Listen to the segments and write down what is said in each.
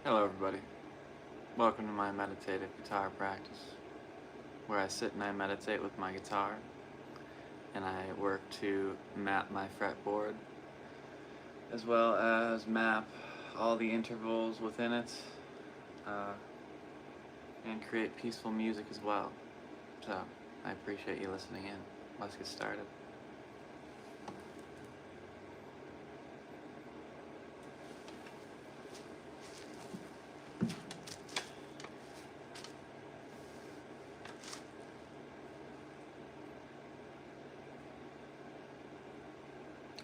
Hello everybody. Welcome to my meditative guitar practice, where I sit and I meditate with my guitar, and I work to map my fretboard, as well as map all the intervals within it, uh, and create peaceful music as well. So, I appreciate you listening in. Let's get started.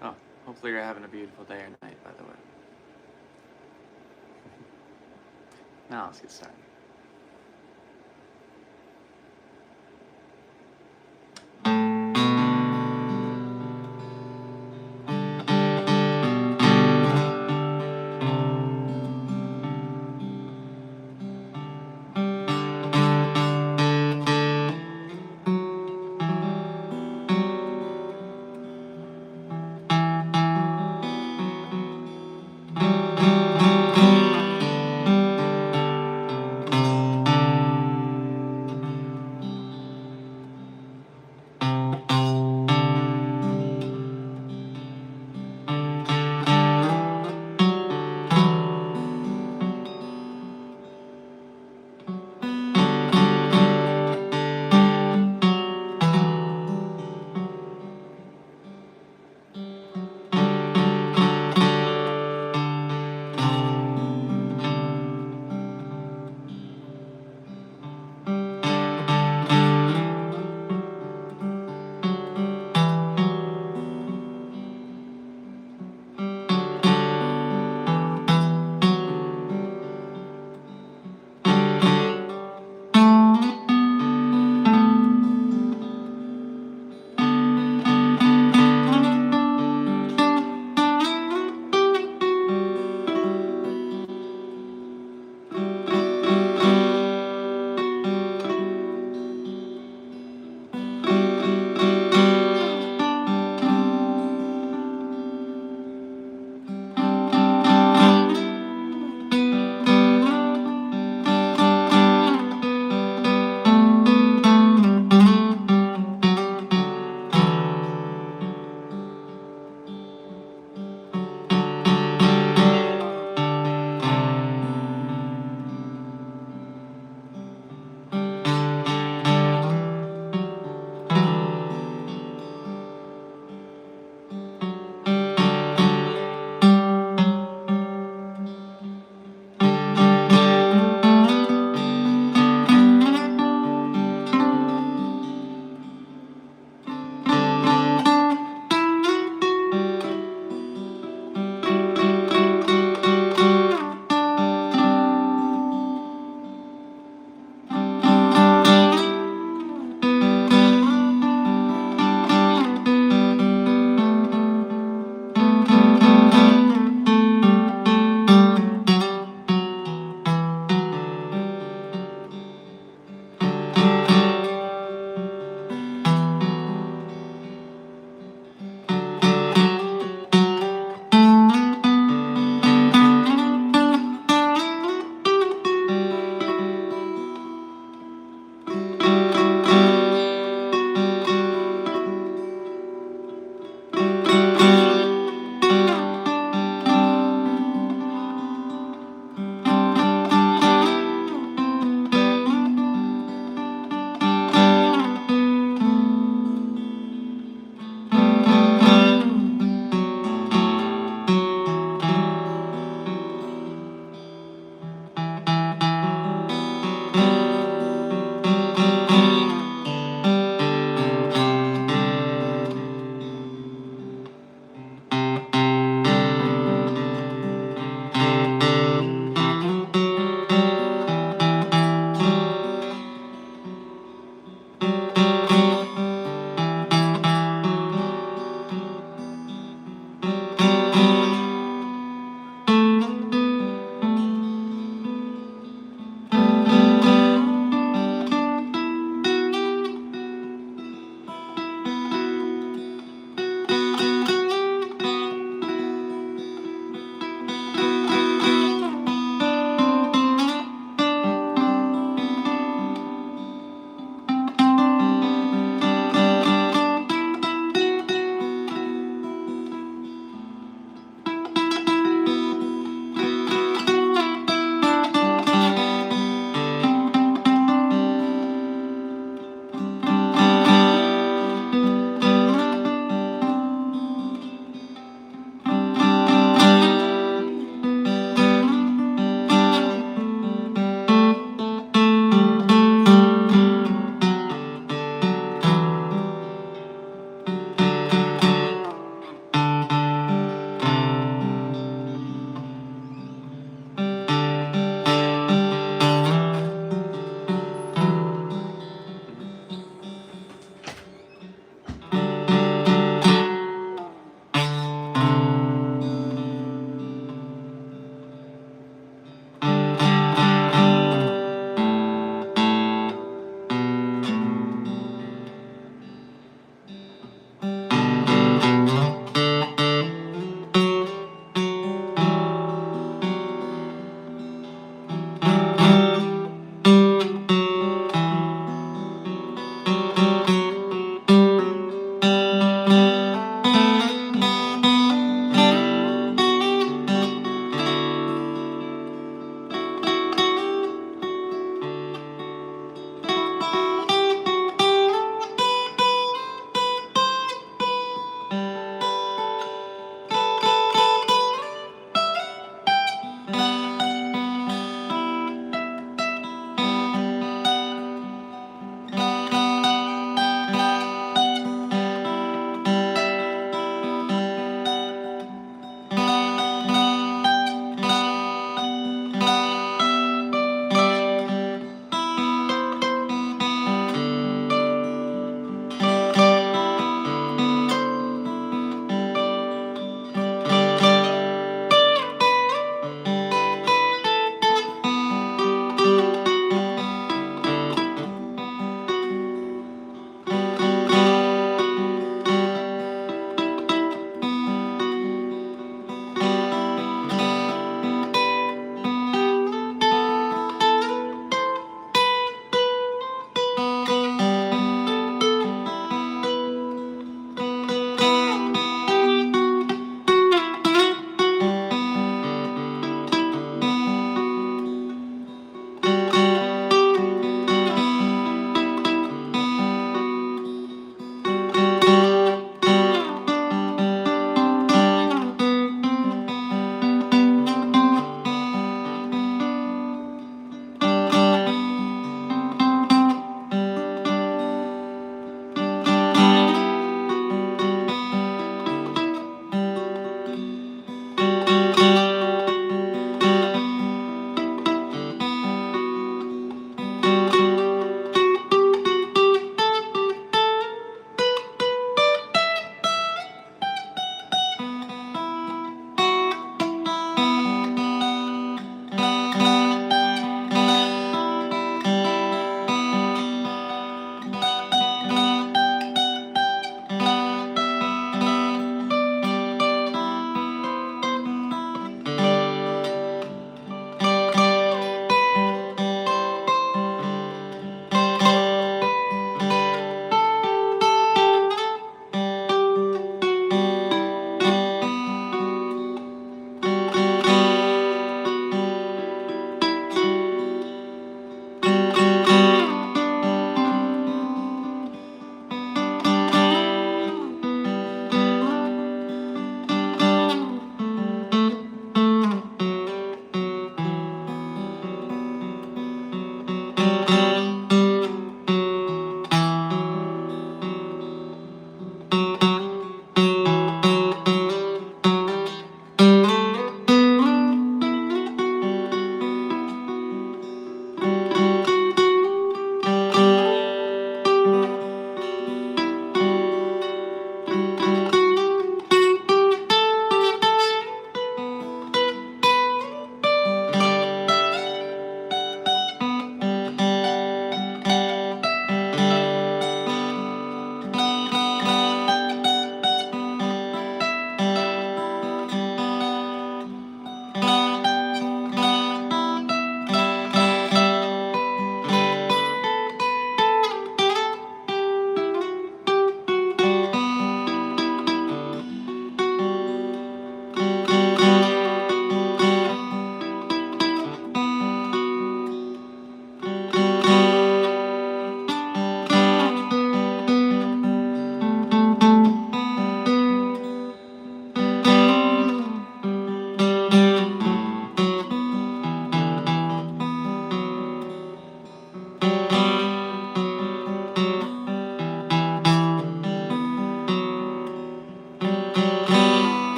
Oh, hopefully you're having a beautiful day or night, by the way. Now let's get started.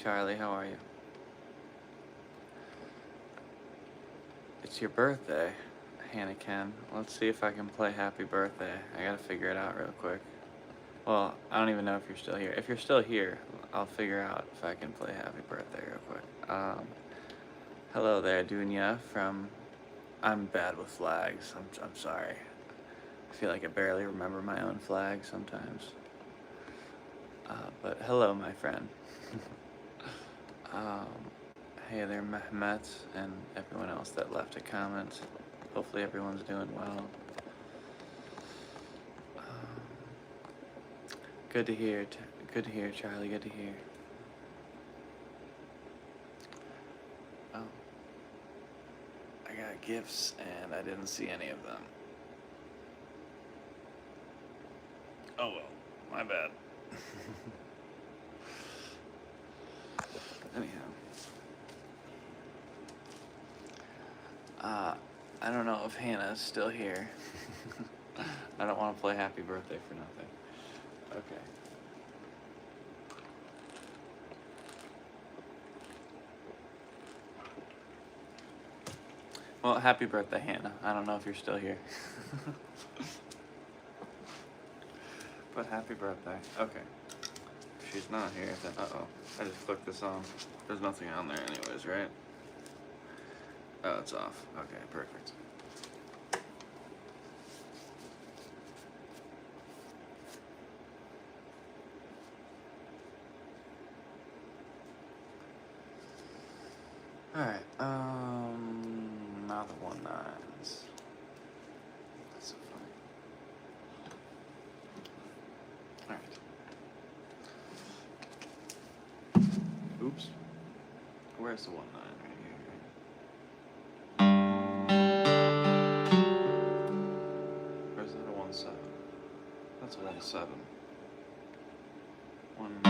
Charlie, how are you? It's your birthday, Hannah Ken. Let's see if I can play Happy Birthday. I gotta figure it out real quick. Well, I don't even know if you're still here. If you're still here, I'll figure out if I can play Happy Birthday real quick. Hello there, Dunya from... I'm bad with flags. I'm sorry. I feel like I barely remember my own flag sometimes. But hello, my friend. Hey there, Mehmet, and everyone else that left a comment. Hopefully everyone's doing well. Good to hear, Charlie, good to hear. Oh. I got gifts, and I didn't see any of them. Oh well, my bad. Anyhow. I don't know if Hannah's still here. I don't want to play Happy Birthday for nothing. Okay. Well, happy birthday, Hannah. I don't know if you're still here. But happy birthday. Okay. If she's not here, then uh-oh. I just clicked this on. There's nothing on there anyways, right? Oh, it's off. Okay, perfect. Alright, now the 1/9s. That's so funny. Alright. Oops. Where's the 1/9? Right here, right? Or is that a 1/7? That's a 1/7. 1.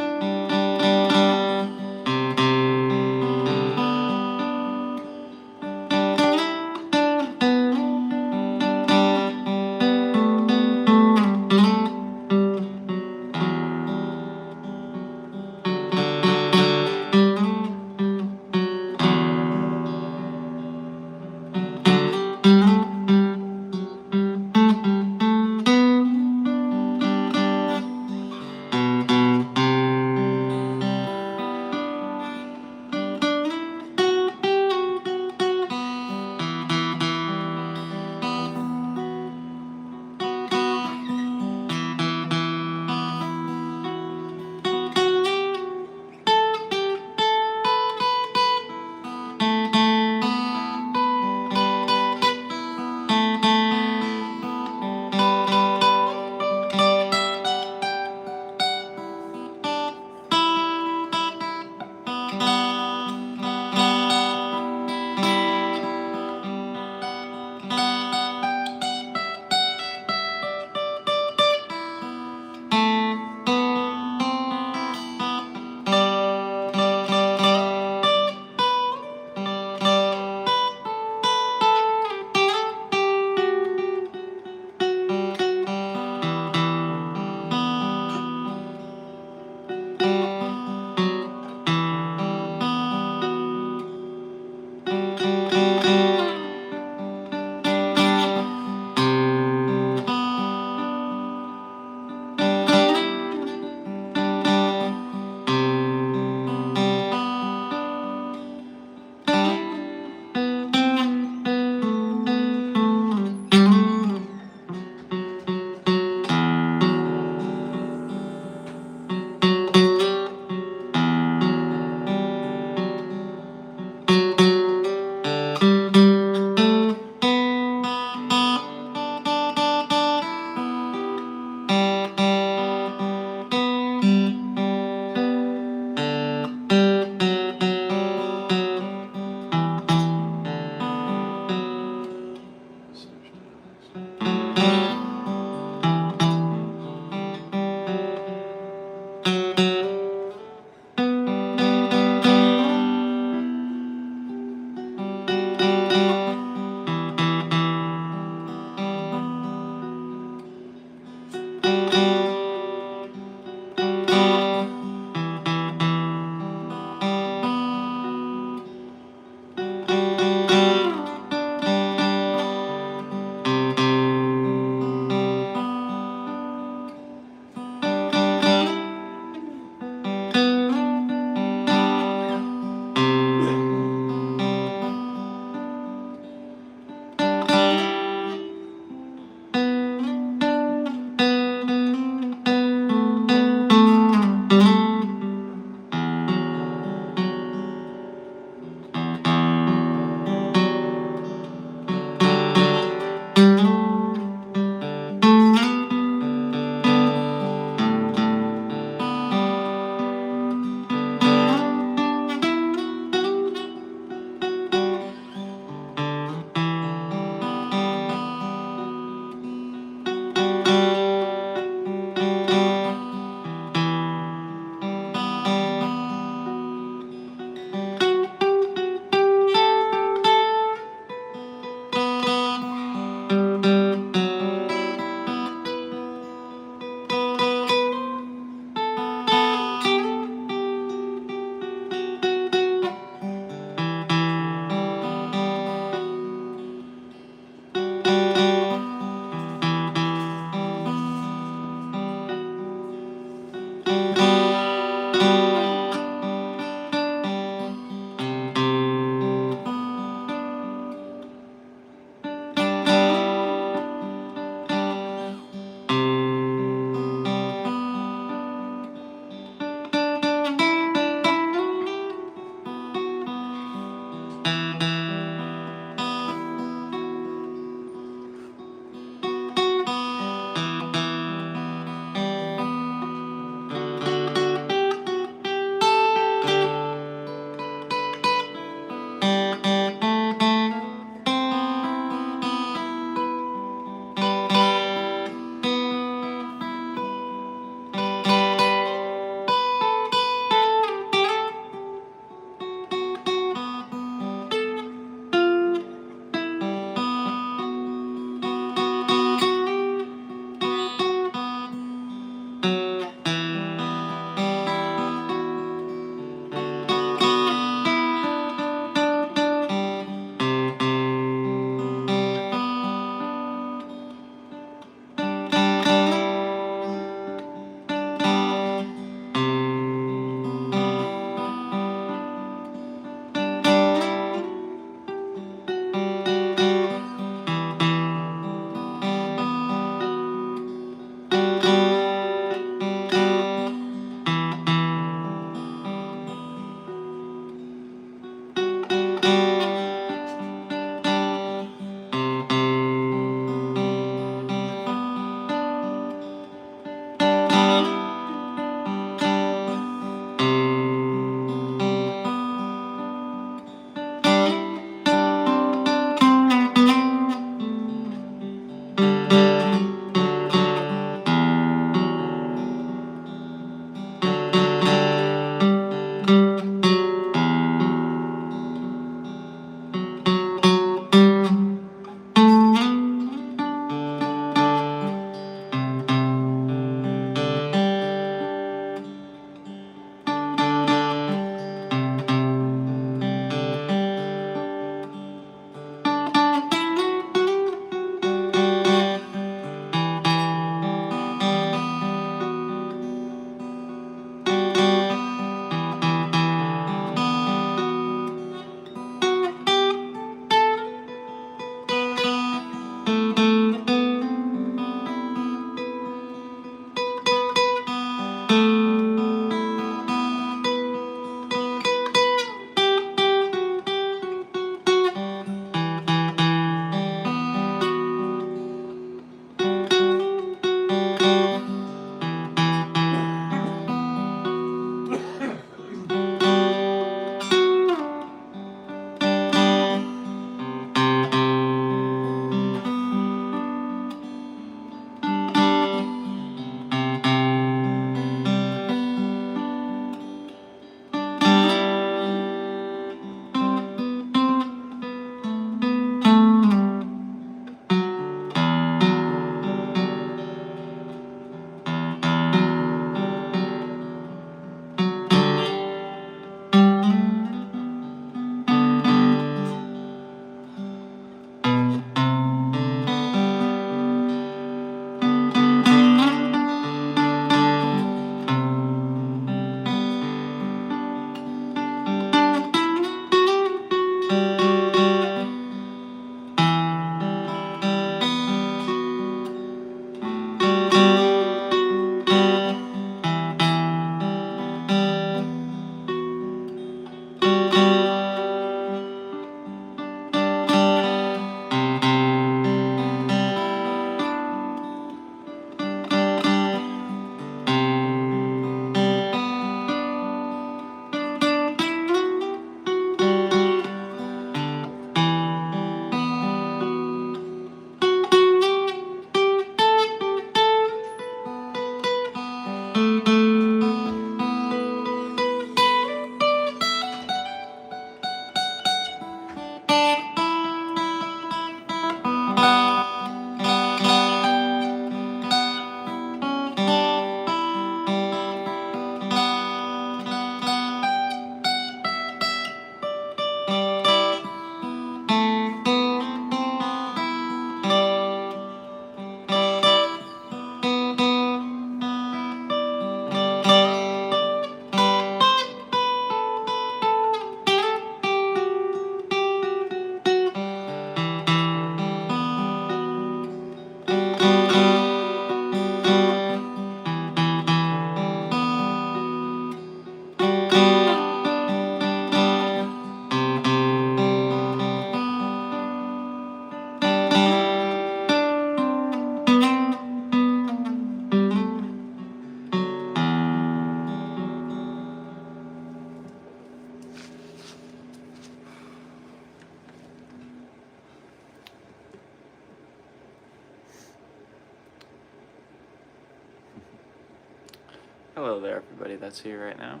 Hello there, everybody that's here right now.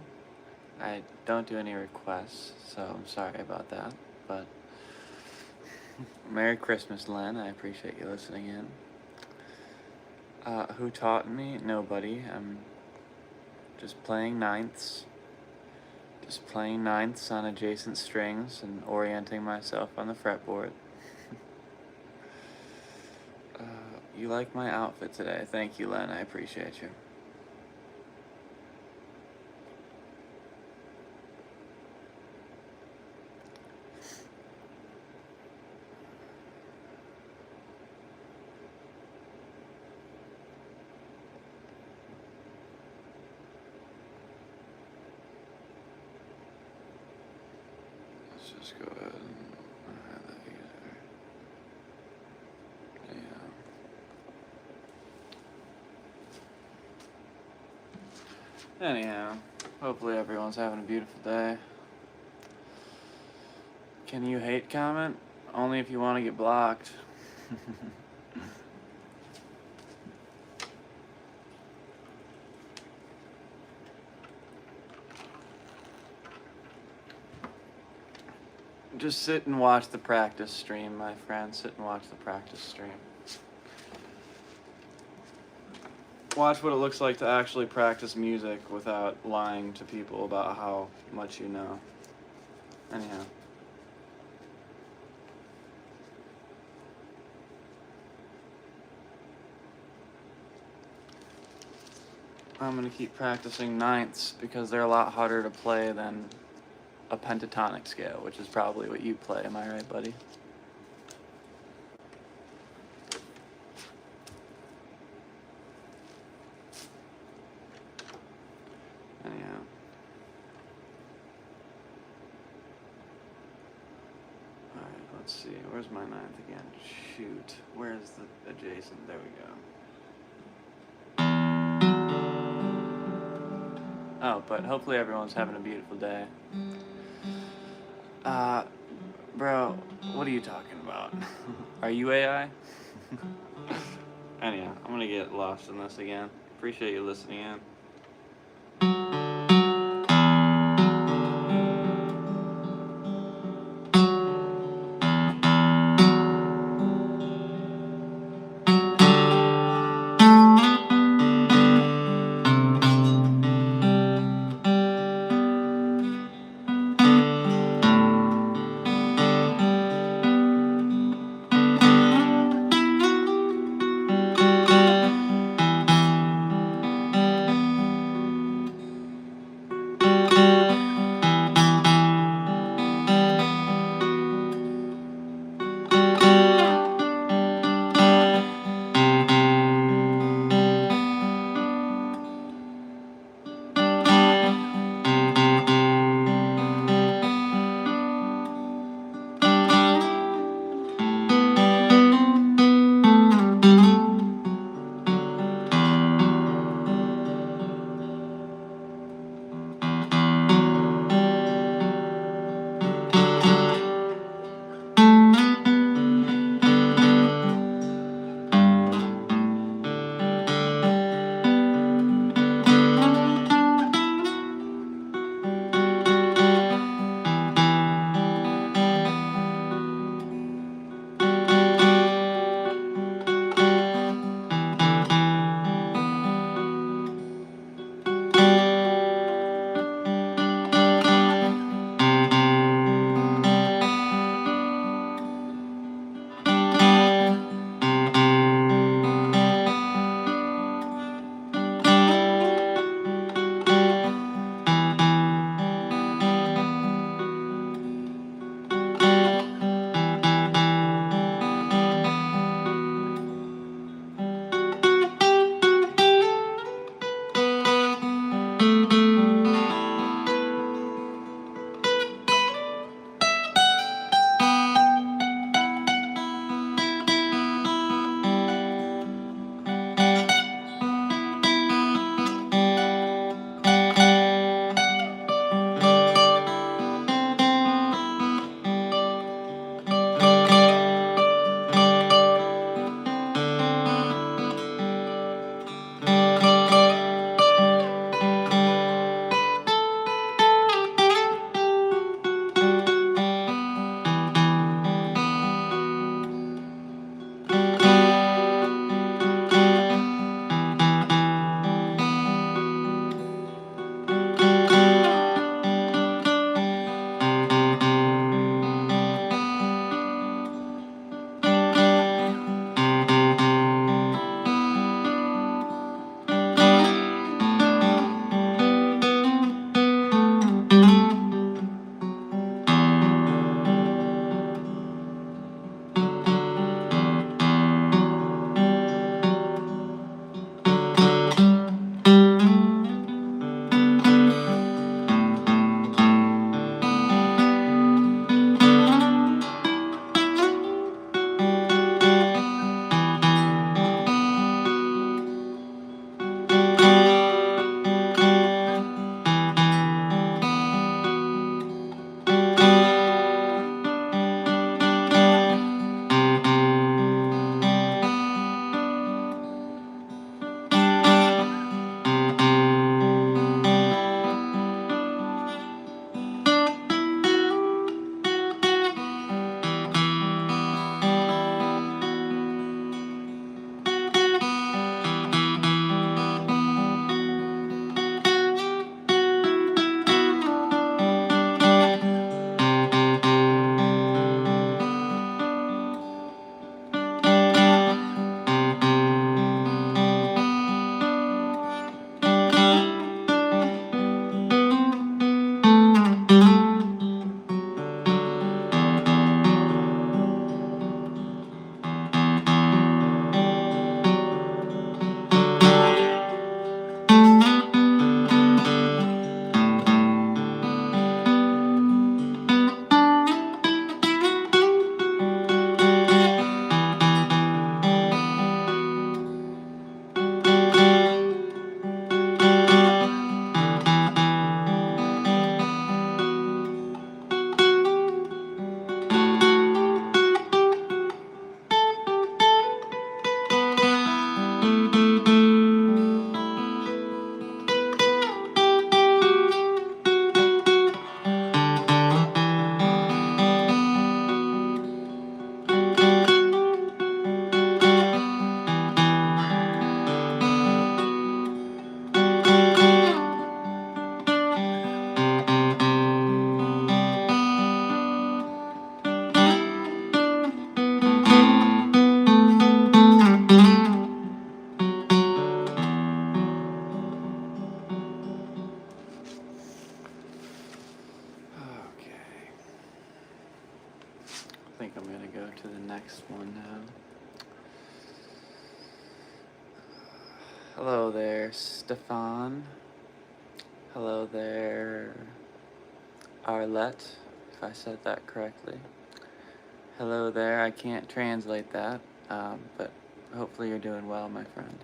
I don't do any requests, so I'm sorry about that, but Merry Christmas, Len. I appreciate you listening in. Who taught me? Nobody. I'm just playing ninths. Just playing ninths on adjacent strings and orienting myself on the fretboard. You like my outfit today. Thank you, Len. I appreciate you. Let's just go ahead and have that easier. Yeah. Anyhow, hopefully everyone's having a beautiful day. Can you hate comment? Only if you want to get blocked. Just sit and watch the practice stream, my friend. Sit and watch the practice stream. Watch what it looks like to actually practice music without lying to people about how much you know. Anyhow. I'm gonna keep practicing ninths because they're a lot harder to play than a pentatonic scale, which is probably what you play. Am I right, buddy? Anyhow. Alright, let's see. Where's my ninth again? Shoot. Where's the adjacent? There we go. Oh, but hopefully everyone's having a beautiful day. Bro, what are you talking about? Are you AI? Anyhow, I'm gonna get lost in this again. Appreciate you listening in. Hello there, Stefan. Hello there, Arlette, if I said that correctly. Hello there, I can't translate that, but hopefully you're doing well, my friend.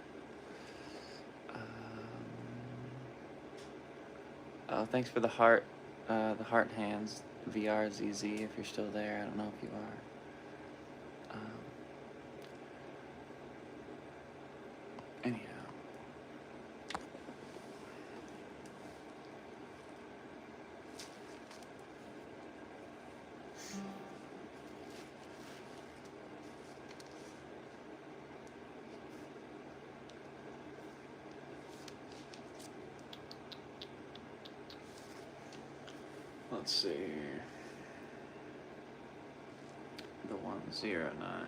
Oh, thanks for the heart hands, VRZZ, if you're still there. I don't know if you are. Anyhow. Let's see. The 109.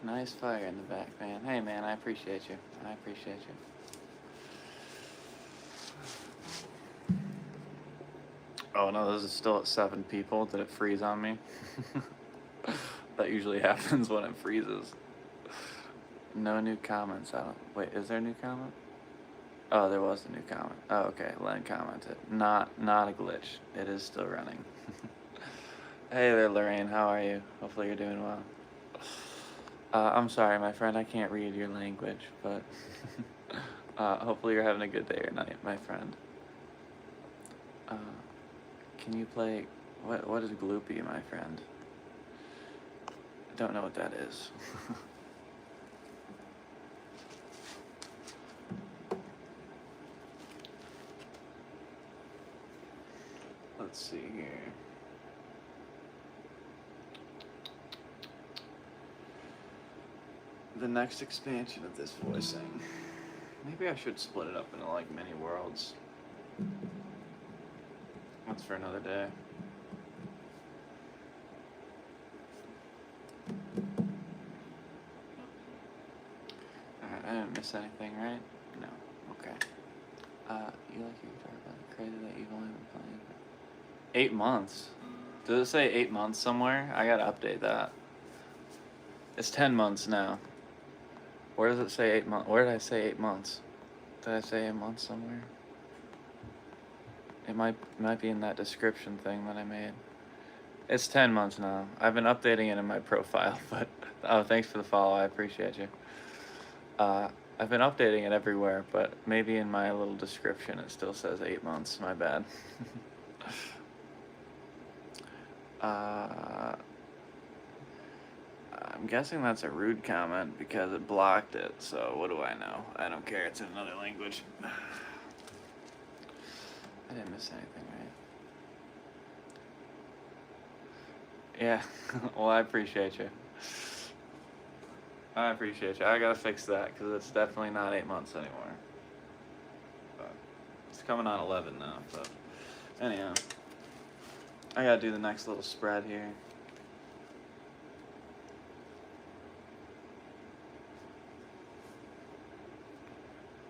Nice fire in the back, man. Hey, man, I appreciate you. I appreciate you. Oh no, this is still at 7 people. Did it freeze on me? That usually happens when it freezes. No new comments. I don't. Wait, is there a new comment? Oh, there was a new comment. Oh, okay. Len commented. Not a glitch. It is still running. Hey there, Lorraine. How are you? Hopefully you're doing well. I'm sorry, my friend. I can't read your language, but hopefully you're having a good day or night, my friend. Can you play? What is gloopy, my friend? Don't know what that is. Let's see here. The next expansion of this voicing. Maybe I should split it up into like mini worlds. That's for another day. Alright, I didn't miss anything, right? No. Okay. You like your guitar, but crazy that you've only been playing for 8 months. Does it say 8 months somewhere? I gotta update that. It's 10 months now. Where does it say 8 months? Where did I say 8 months? Did I say 8 months somewhere? It might be in that description thing that I made. It's 10 months now. I've been updating it in my profile, but oh, thanks for the follow. I appreciate you. I've been updating it everywhere, but maybe in my little description it still says 8 months. My bad. I'm guessing that's a rude comment because it blocked it, so what do I know? I don't care, it's in another language. I didn't miss anything, right? Yeah, well, I appreciate you. I appreciate you. I gotta fix that because it's definitely not 8 months anymore. But it's coming on 11 now, but anyhow. I gotta do the next little spread here.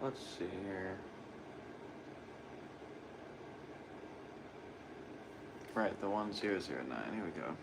Let's see here. Right, the 1009. Here we go.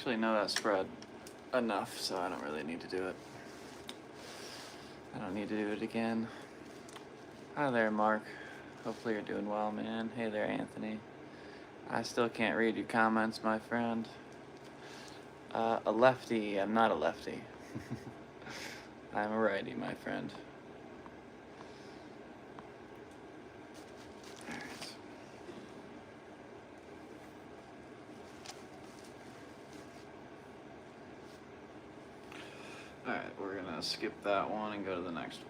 actually know that spread enough, so I don't really need to do it. I don't need to do it again. Hi there, Mark. Hopefully you're doing well, man. Hey there, Anthony. I still can't read your comments, my friend. A lefty. I'm not a lefty. I'm a righty, my friend. Alright, we're gonna skip that one and go to the next one.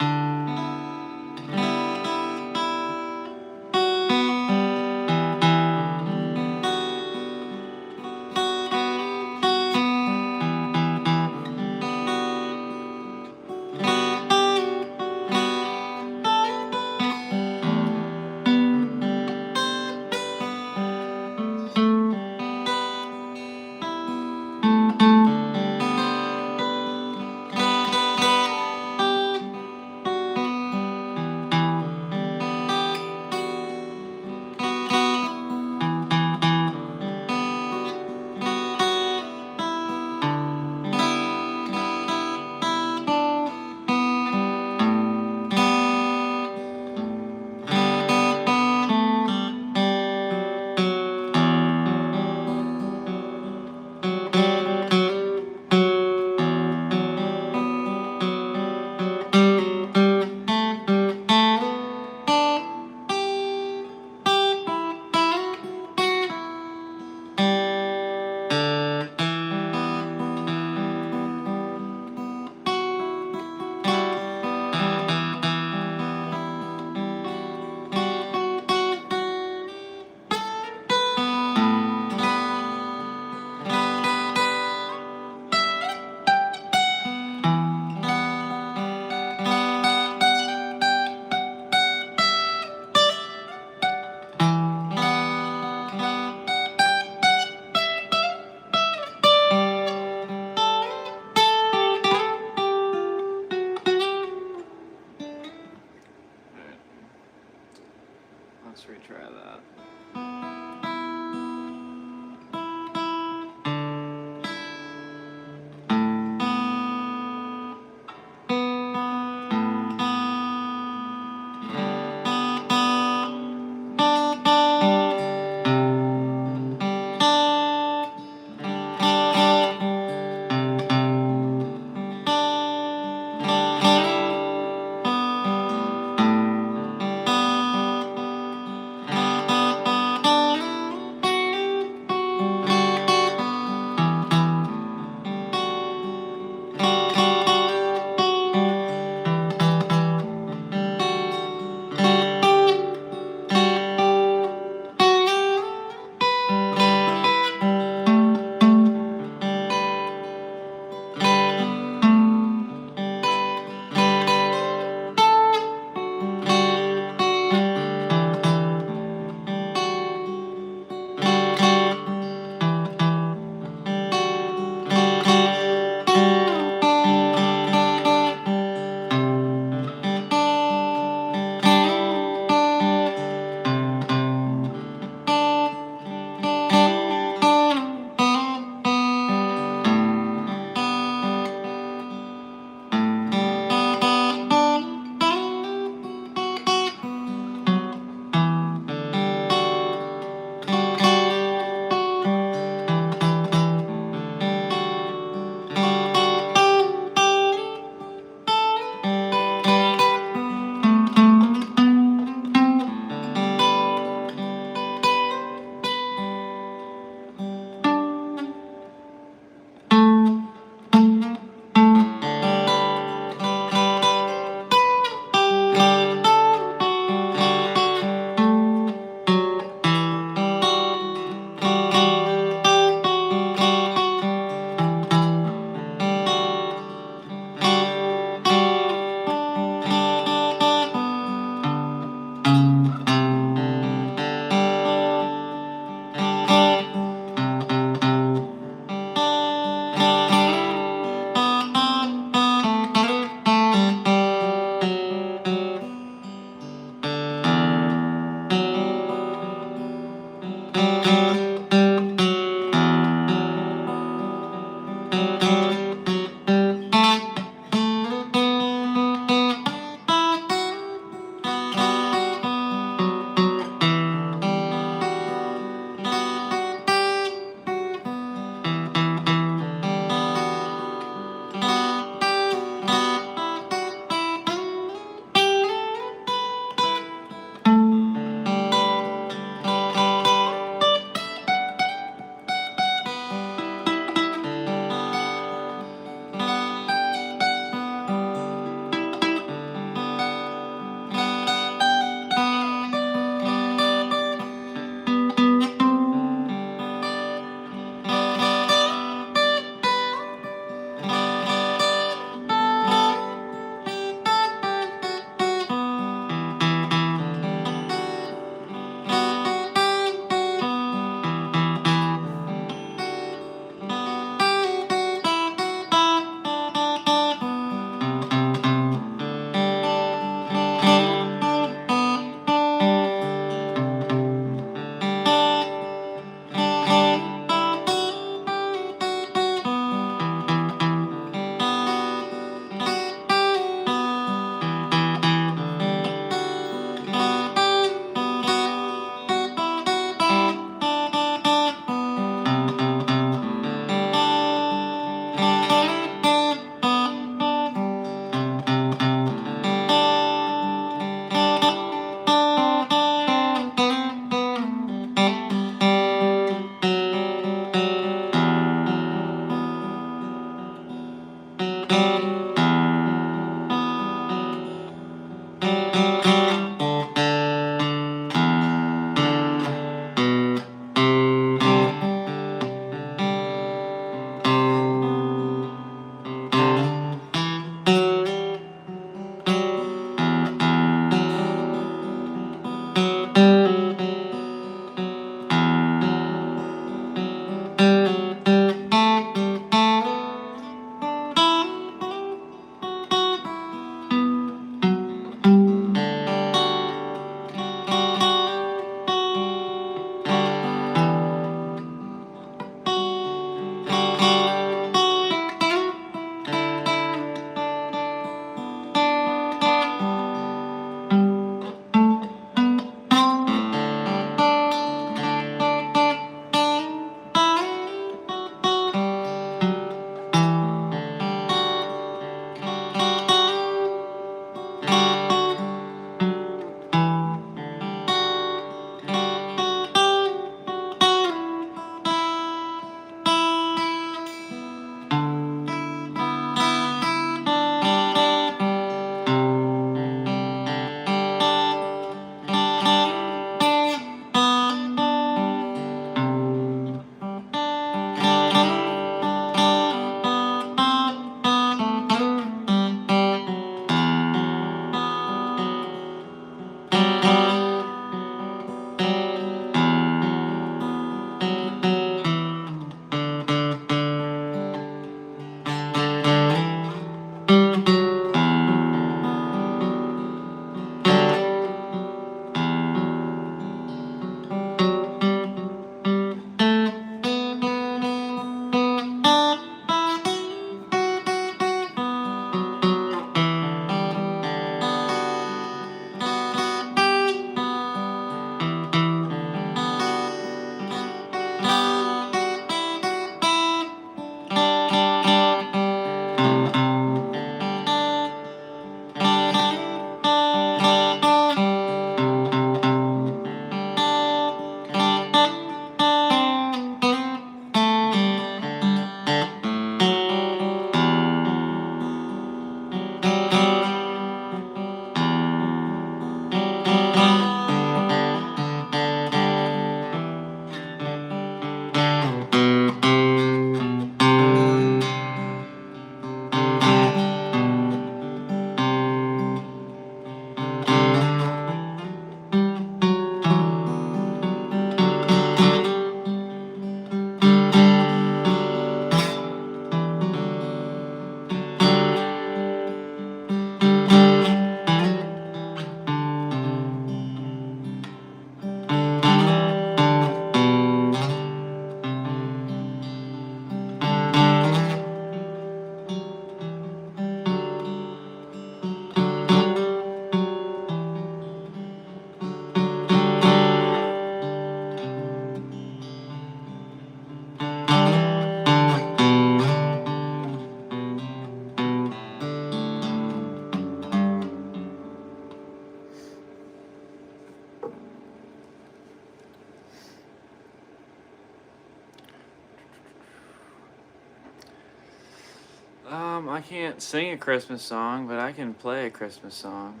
I can't sing a Christmas song, but I can play a Christmas song.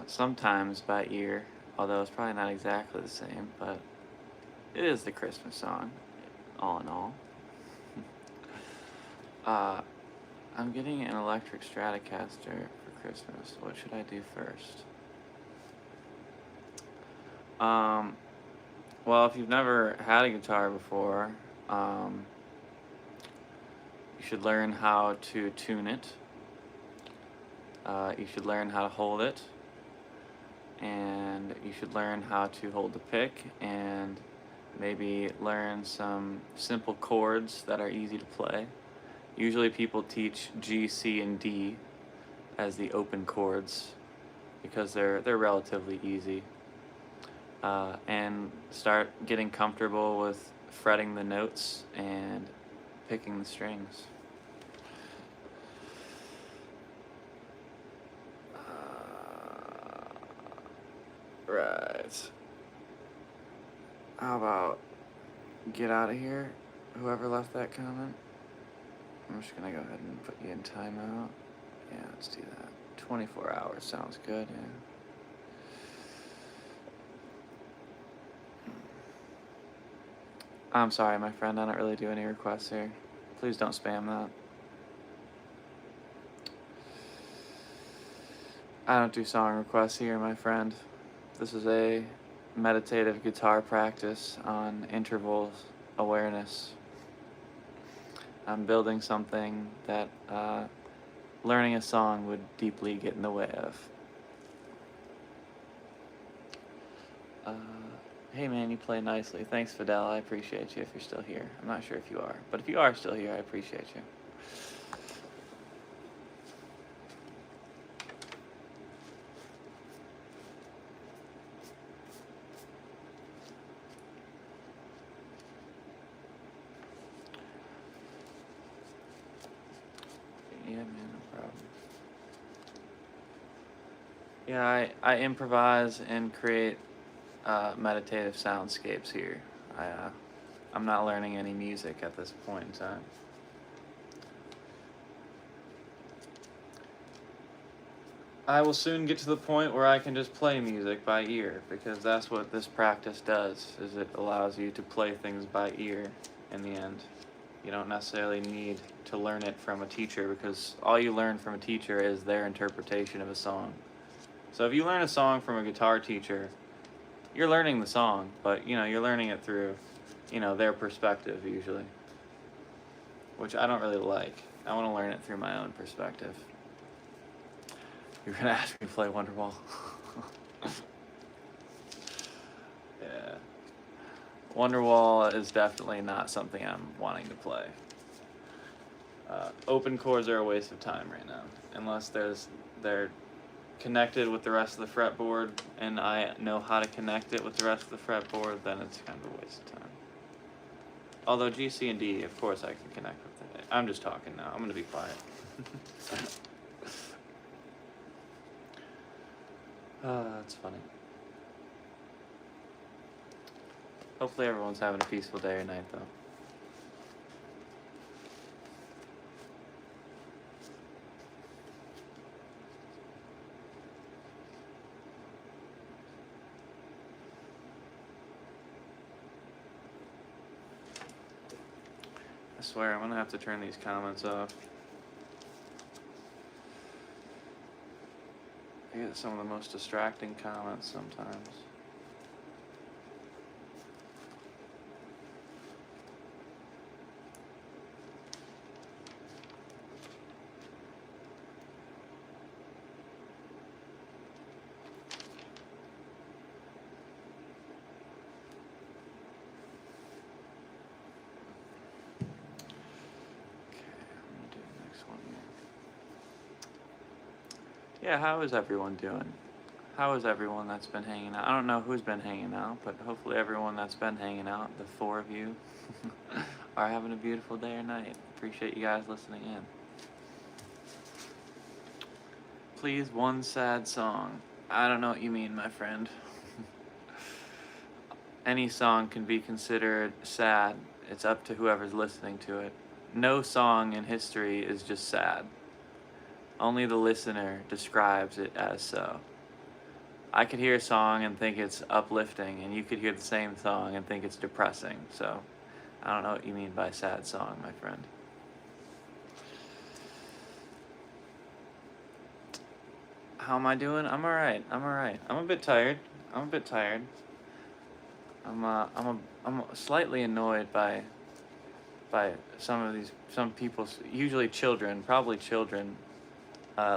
Sometimes by ear, although it's probably not exactly the same, but it is the Christmas song, all in all. uh, I'm getting an electric Stratocaster for Christmas. What should I do first? Well, if you've never had a guitar before, you should learn how to tune it. You should learn how to hold it, and you should learn how to hold the pick, and maybe learn some simple chords that are easy to play. Usually people teach G, C, and D as the open chords because they're relatively easy. And start getting comfortable with fretting the notes and picking the strings. Right. How about get out of here? Whoever left that comment. I'm just gonna go ahead and put you in timeout. Yeah, let's do that. 24 hours sounds good, yeah. I'm sorry, my friend, I don't really do any requests here. Please don't spam that. I don't do song requests here, my friend. This is a meditative guitar practice on interval awareness. I'm building something that learning a song would deeply get in the way of. Hey man, you play nicely. Thanks, Fidel. I appreciate you if you're still here. I'm not sure if you are, but if you are still here, I appreciate you. Yeah, man, no problem. Yeah, I improvise and create meditative soundscapes here. I'm not learning any music at this point in time. I will soon get to the point where I can just play music by ear, because that's what this practice does, is it allows you to play things by ear in the end. You don't necessarily need to learn it from a teacher, because all you learn from a teacher is their interpretation of a song. So if you learn a song from a guitar teacher, you're learning the song, but you're learning it through, their perspective usually, which I don't really like. I want to learn it through my own perspective. You're gonna ask me to play Wonderwall. Yeah. Wonderwall is definitely not something I'm wanting to play. Open chords are a waste of time right now, unless they're connected with the rest of the fretboard, and I know how to connect it with the rest of the fretboard, then it's kind of a waste of time. Although G, C, and D, of course I can connect with it. I'm just talking now. I'm gonna be quiet. That's funny. Hopefully everyone's having a peaceful day or night, though. I swear, I'm gonna have to turn these comments off. I get some of the most distracting comments sometimes. Yeah, how is everyone doing? How is everyone that's been hanging out? I don't know who's been hanging out, but hopefully everyone that's been hanging out, the 4 of you, are having a beautiful day or night. Appreciate you guys listening in. Please, one sad song. I don't know what you mean, my friend. Any song can be considered sad. It's up to whoever's listening to it. no song in history is just sad. Only the listener describes it as so. I could hear a song and think it's uplifting, and you could hear the same song and think it's depressing. So, I don't know what you mean by sad song, my friend. How am I doing? I'm alright. I'm a bit tired. I'm slightly annoyed by some people, usually children, probably children,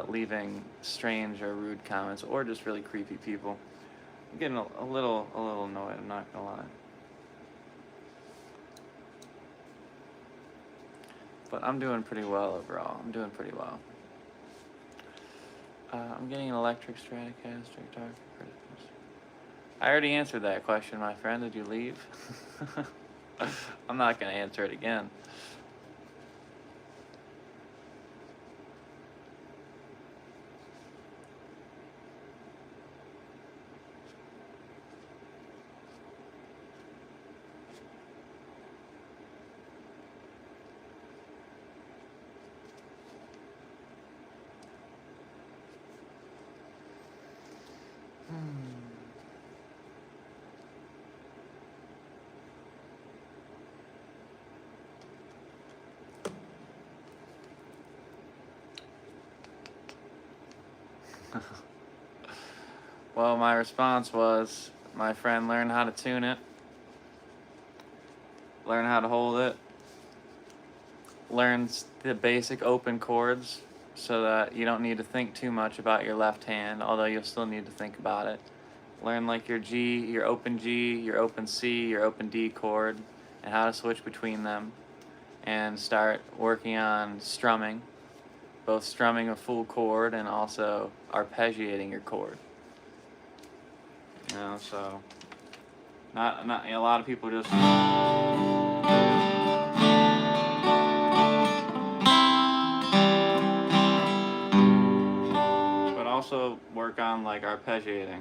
leaving strange or rude comments, or just really creepy people. I'm getting a little annoyed, I'm not gonna lie. But I'm doing pretty well overall. I'm doing pretty well. I'm getting an electric Stratocaster guitar for Christmas. I already answered that question, my friend. Did you leave? I'm not gonna answer it again. Well, my response was, my friend, learn how to tune it, learn how to hold it, learn the basic open chords so that you don't need to think too much about your left hand, although you'll still need to think about it. Learn like your G, your open C, your open D chord, and how to switch between them, and start working on strumming, both strumming a full chord and also arpeggiating your chord. You know, so not you know, a lot of people just but also work on like arpeggiating.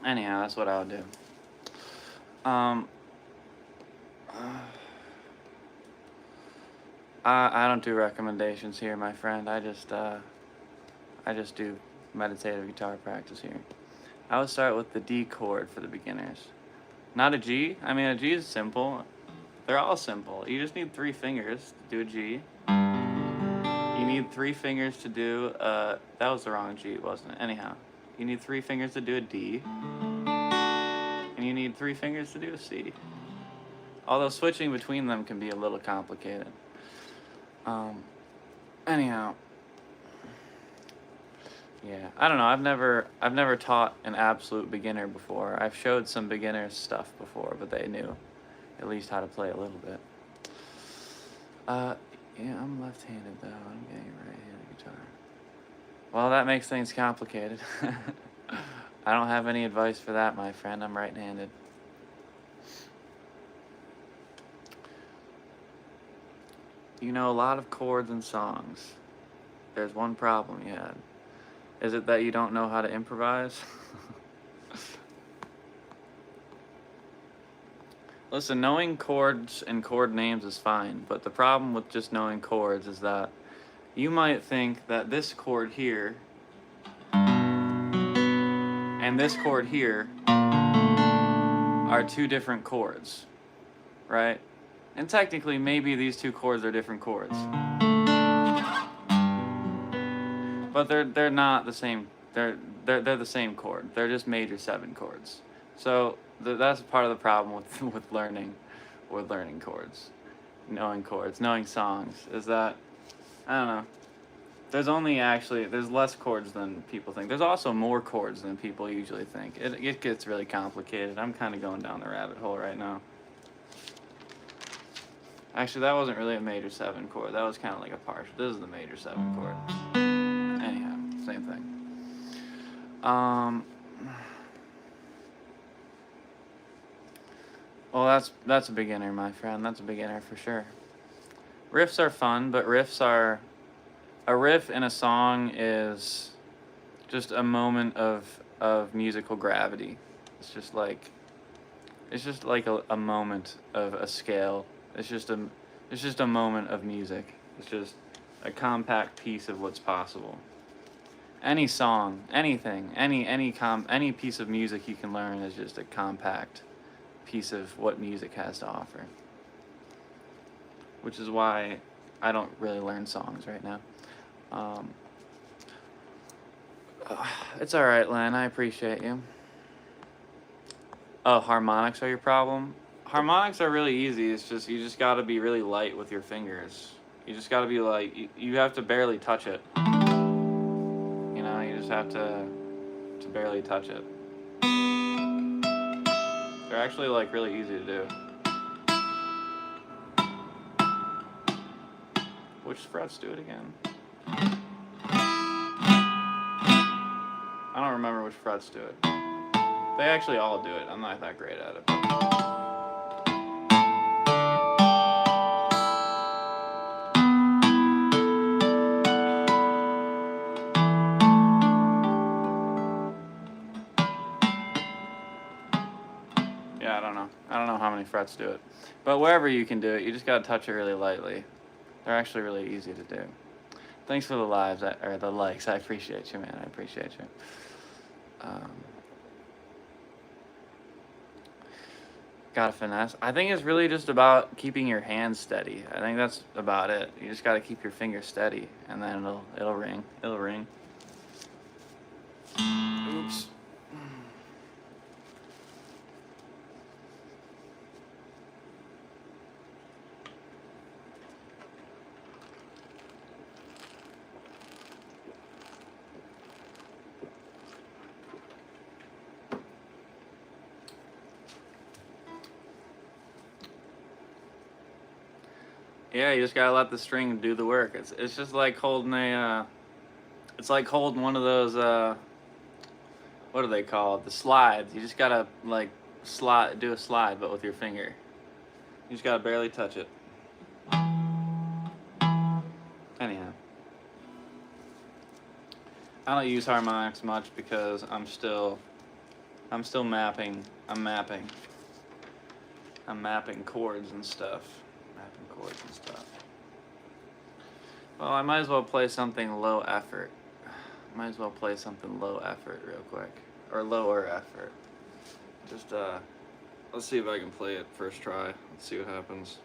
Anyhow, that's what I would do. I don't do recommendations here, my friend. I just do meditative guitar practice here. I would start with the D chord for the beginners. Not a G. I mean, a G is simple. They're all simple. You just need 3 fingers to do a G. You need 3 fingers to do that was the wrong G, wasn't it? Anyhow, you need 3 fingers to do a D. And you need 3 fingers to do a C. Although switching between them can be a little complicated. Anyhow, yeah, I don't know. I've never taught an absolute beginner before. I've showed some beginners stuff before, but they knew at least how to play a little bit. Yeah, I'm left-handed though. I'm getting a right-handed guitar. Well, that makes things complicated. I don't have any advice for that, my friend. I'm right-handed. You know a lot of chords and songs. There's one problem you had. Is it that you don't know how to improvise? Listen, knowing chords and chord names is fine, but the problem with just knowing chords is that you might think that this chord here and this chord here are 2 different chords, right? And technically, maybe these 2 chords are different chords. But they're not the same. They're the same chord. They're just major 7 chords. So that's part of the problem with learning chords, knowing songs, is that, I don't know. There's less chords than people think. There's also more chords than people usually think. It gets really complicated. I'm kind of going down the rabbit hole right now. Actually, that wasn't really a major 7 chord. That was kind of like a partial. This is the major 7 chord. Anyhow, same thing. Well, that's a beginner, my friend. That's a beginner for sure. Riffs are fun, but a riff in a song is just a moment of musical gravity. It's just like a moment of a scale. It's just a moment of music. It's just a compact piece of what's possible. Any song, anything, any piece of music you can learn is just a compact piece of what music has to offer. Which is why I don't really learn songs right now. It's alright, Len. I appreciate you. Oh, harmonics are your problem? Harmonics are really easy. It's just, you just gotta be really light with your fingers. You just gotta be like, you have to barely touch it. You know, you just have to barely touch it. They're actually like really easy to do. Which frets do it again? I don't remember which frets do it. They actually all do it. I'm not that great at it. Yeah, I don't know. I don't know how many frets do it. But wherever you can do it, you just gotta touch it really lightly. They're actually really easy to do. Thanks for the lives, or the likes. I appreciate you, man. I appreciate you. Gotta finesse. I think it's really just about keeping your hands steady. I think that's about it. You just gotta keep your fingers steady, and then it'll ring. It'll ring. Oops. Yeah, you just gotta let the string do the work. It's just like holding it's like holding one of those what are they called? The slides. You just gotta like do a slide, but with your finger. You just gotta barely touch it. Anyhow, I don't use harmonics much because I'm still mapping. I'm mapping chords and stuff. Well, I might as well play something low effort. Might as well play something low effort real quick. Or lower effort. Just, let's see if I can play it first try. Let's see what happens.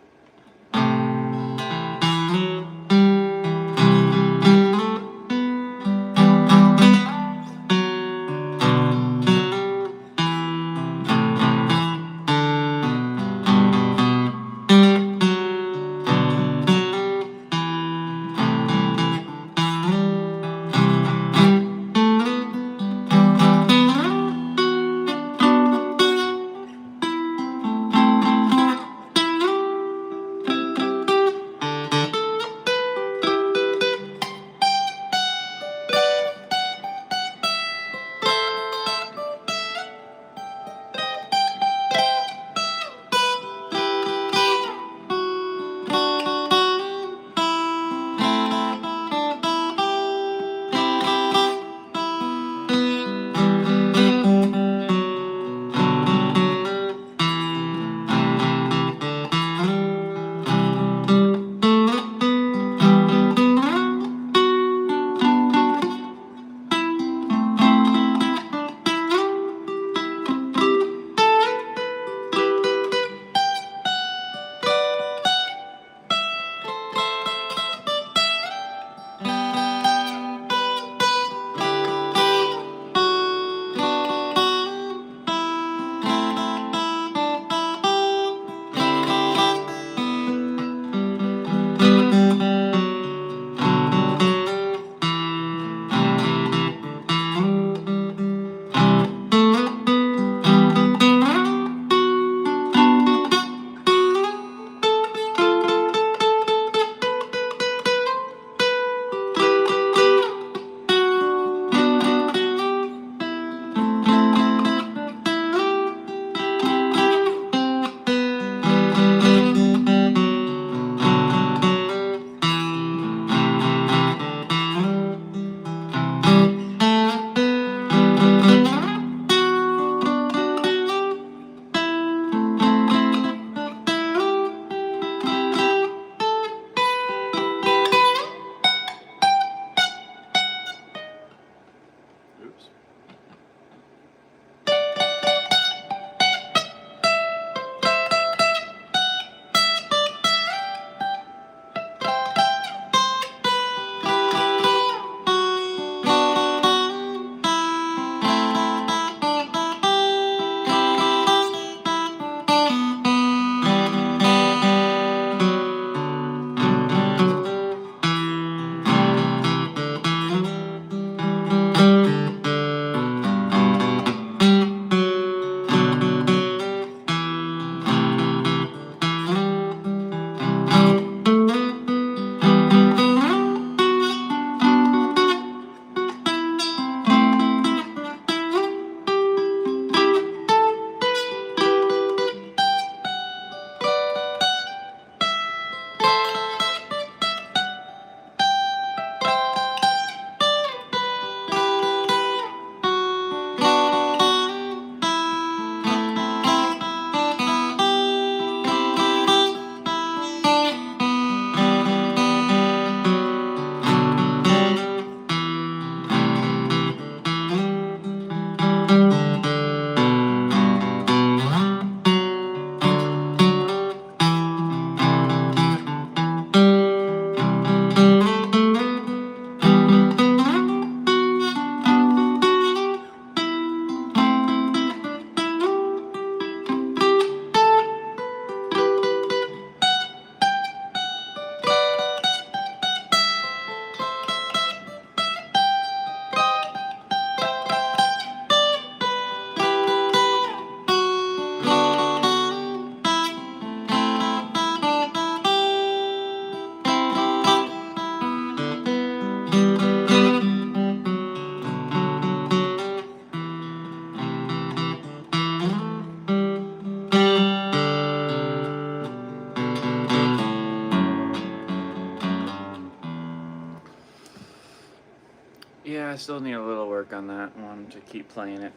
Yeah, I still need a little work on that one to keep playing it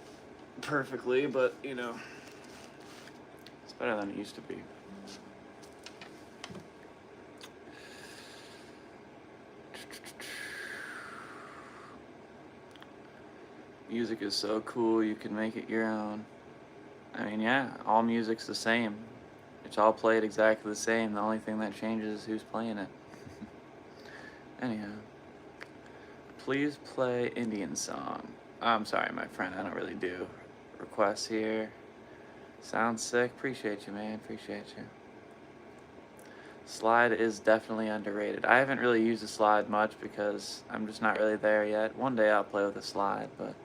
perfectly, but you know, it's better than it used to be. Music is so cool, you can make it your own. I mean, yeah, all music's the same. It's all played exactly the same. The only thing that changes is who's playing it. Anyhow, please play Indian song. I'm sorry, my friend, I don't really do requests here. Sounds sick. Appreciate you, man. Appreciate you. Slide is definitely underrated. I haven't really used a slide much because I'm just not really there yet. One day I'll play with a slide, but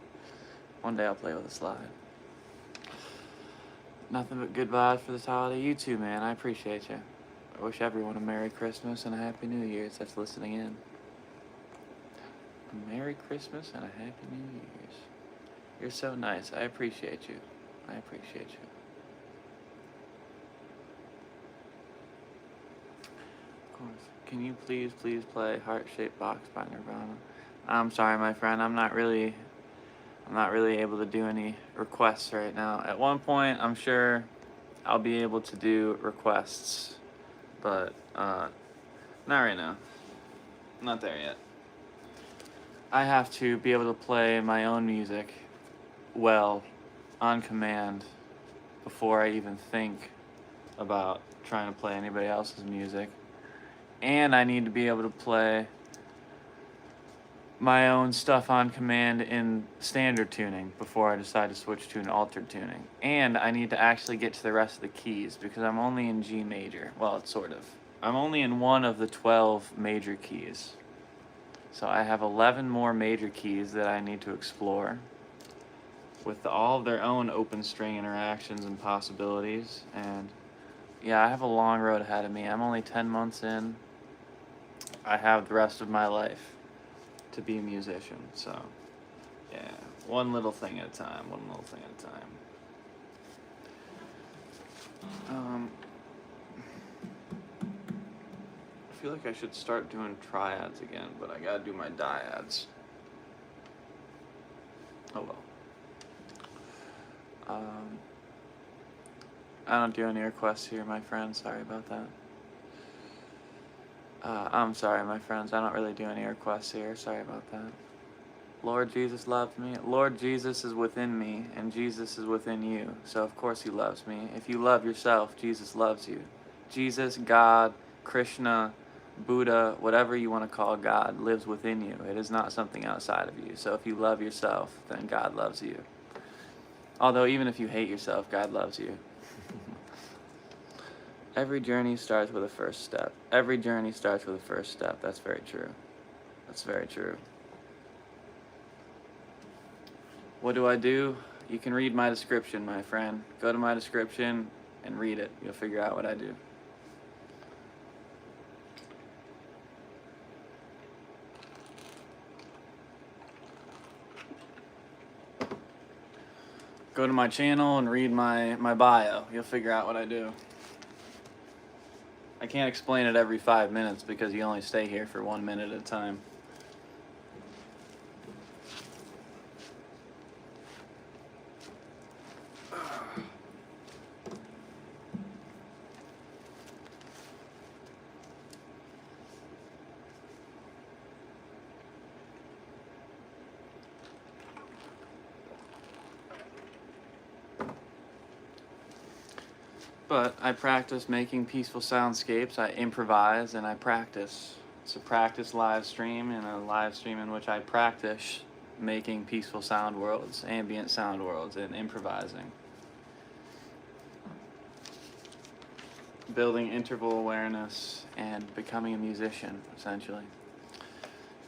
one day I'll play with a slide. Nothing but good vibes for this holiday. You too, man. I appreciate you. I wish everyone a Merry Christmas and a Happy New Year's that's listening in. A Merry Christmas and a Happy New Year's. You're so nice. I appreciate you. I appreciate you. Of course. Can you please play Heart-Shaped Box by Nirvana? I'm sorry, my friend. I'm not really able to do any requests right now. At one point, I'm sure I'll be able to do requests, but not right now. Not there yet. I have to be able to play my own music well, on command, before I even think about trying to play anybody else's music. And I need to be able to play my own stuff on command in standard tuning before I decide to switch to an altered tuning. And I need to actually get to the rest of the keys because I'm only in G major. Well, it's sort of. I'm only in one of the 12 major keys. So I have 11 more major keys that I need to explore with all of their own open string interactions and possibilities. And yeah, I have a long road ahead of me. I'm only 10 months in. I have the rest of my life to be a musician. So yeah, one little thing at a time, one little thing at a time. I feel like I should start doing triads again, but I gotta do my dyads. Oh well. I don't do any requests here, my friend. Sorry about that. I'm sorry, my friends. I don't really do any requests here. Sorry about that. Lord Jesus loves me. Lord Jesus is within me, and Jesus is within you. So of course he loves me. If you love yourself, Jesus loves you. Jesus, God, Krishna, Buddha, whatever you want to call God, lives within you. It is not something outside of you. So if you love yourself, then God loves you. Although even if you hate yourself, God loves you. Every journey starts with a first step. Every journey starts with a first step. That's very true. That's very true. What do? You can read my description, my friend. Go to my description and read it. You'll figure out what I do. Go to my channel and read my bio. You'll figure out what I do. I can't explain it every 5 minutes because you only stay here for 1 minute at a time. But I practice making peaceful soundscapes. I improvise and I practice. It's a practice live stream and a live stream in which I practice making peaceful sound worlds, ambient sound worlds, and improvising. Building interval awareness and becoming a musician, essentially.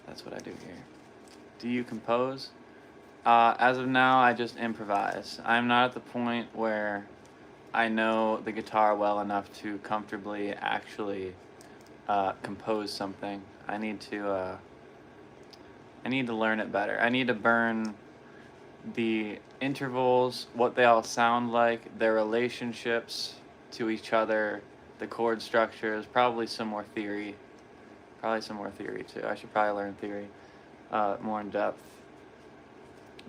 That's what I do here. Do you compose? As of now, I just improvise. I'm not at the point where I know the guitar well enough to comfortably actually compose something. I need to learn it better. I need to burn the intervals, what they all sound like, their relationships to each other, the chord structures, probably some more theory. Probably some more theory too. I should probably learn theory. more in depth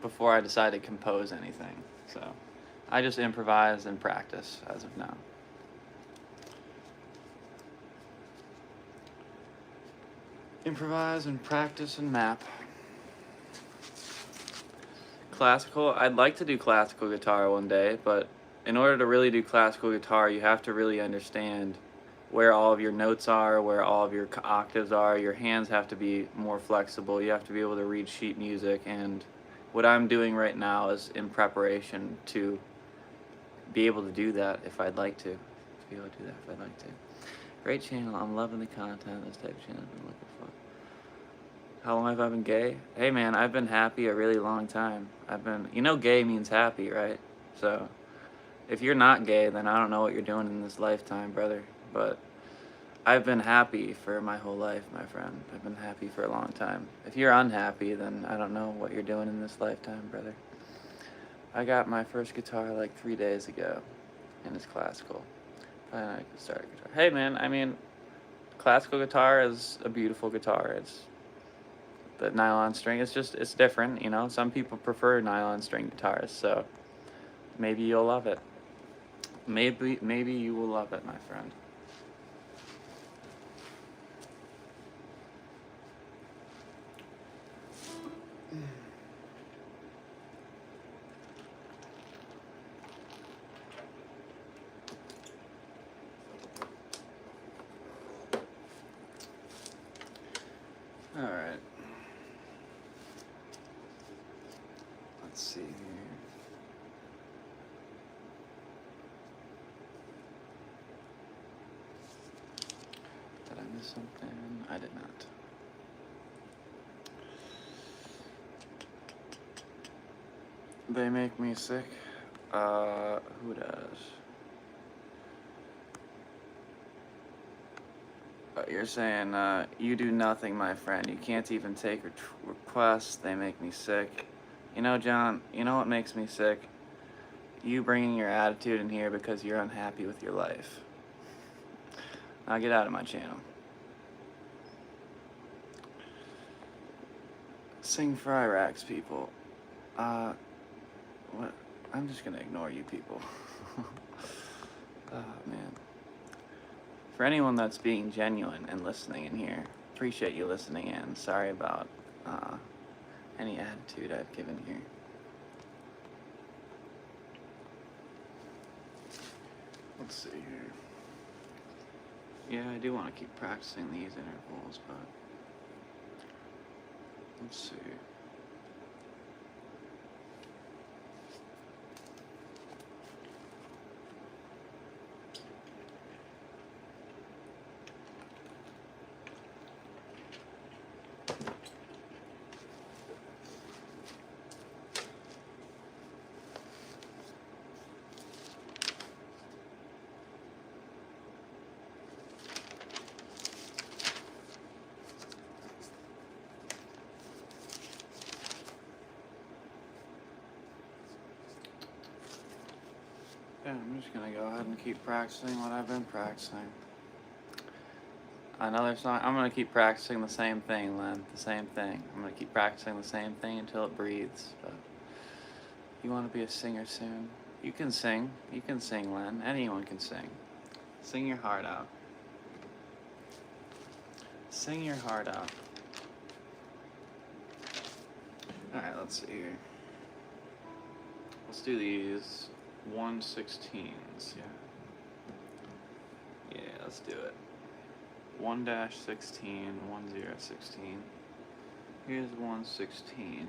before I decide to compose anything. So I just improvise and practice as of now. Improvise and practice and map. Classical, I'd like to do classical guitar one day, but in order to really do classical guitar, you have to really understand where all of your notes are, where all of your octaves are. Your hands have to be more flexible. You have to be able to read sheet music, and what I'm doing right now is in preparation to be able to do that if I'd like to. Great channel. I'm loving the content. This type of channel I've been looking for. How long have I been gay? Hey man, I've been happy a really long time. Gay means happy, right? So if you're not gay, then I don't know what you're doing in this lifetime, brother. But I've been happy for my whole life, my friend. I've been happy for a long time. If you're unhappy, then I don't know what you're doing in this lifetime, brother. I got my first guitar like 3 days ago, and it's classical. And I could start a guitar. Hey man, classical guitar is a beautiful guitar. It's the nylon string. It's different, Some people prefer nylon string guitars, so maybe you'll love it. Maybe you will love it, my friend. All right. Let's see here. Did I miss something? I did not. They make me sick. Who does? You're saying, you do nothing, my friend. You can't even take requests. They make me sick. John, you know what makes me sick? You bringing your attitude in here because you're unhappy with your life. Now get out of my channel. Sing fry racks, people. What? I'm just gonna ignore you people. Oh, man. For anyone that's being genuine and listening in here, appreciate you listening in. Sorry about any attitude I've given here. Let's see here. Yeah, I do want to keep practicing these intervals, but let's see. Yeah, I'm just gonna go ahead and keep practicing what I've been practicing. Another song, I'm gonna keep practicing the same thing, Len, the same thing. I'm gonna keep practicing the same thing until it breathes, but you wanna be a singer soon? You can sing, Len. Anyone can sing. Sing your heart out. Sing your heart out. Alright, let's see here. Let's do these 1/16s, yeah, let's do it. 1-16, 1016. Here's 1/16.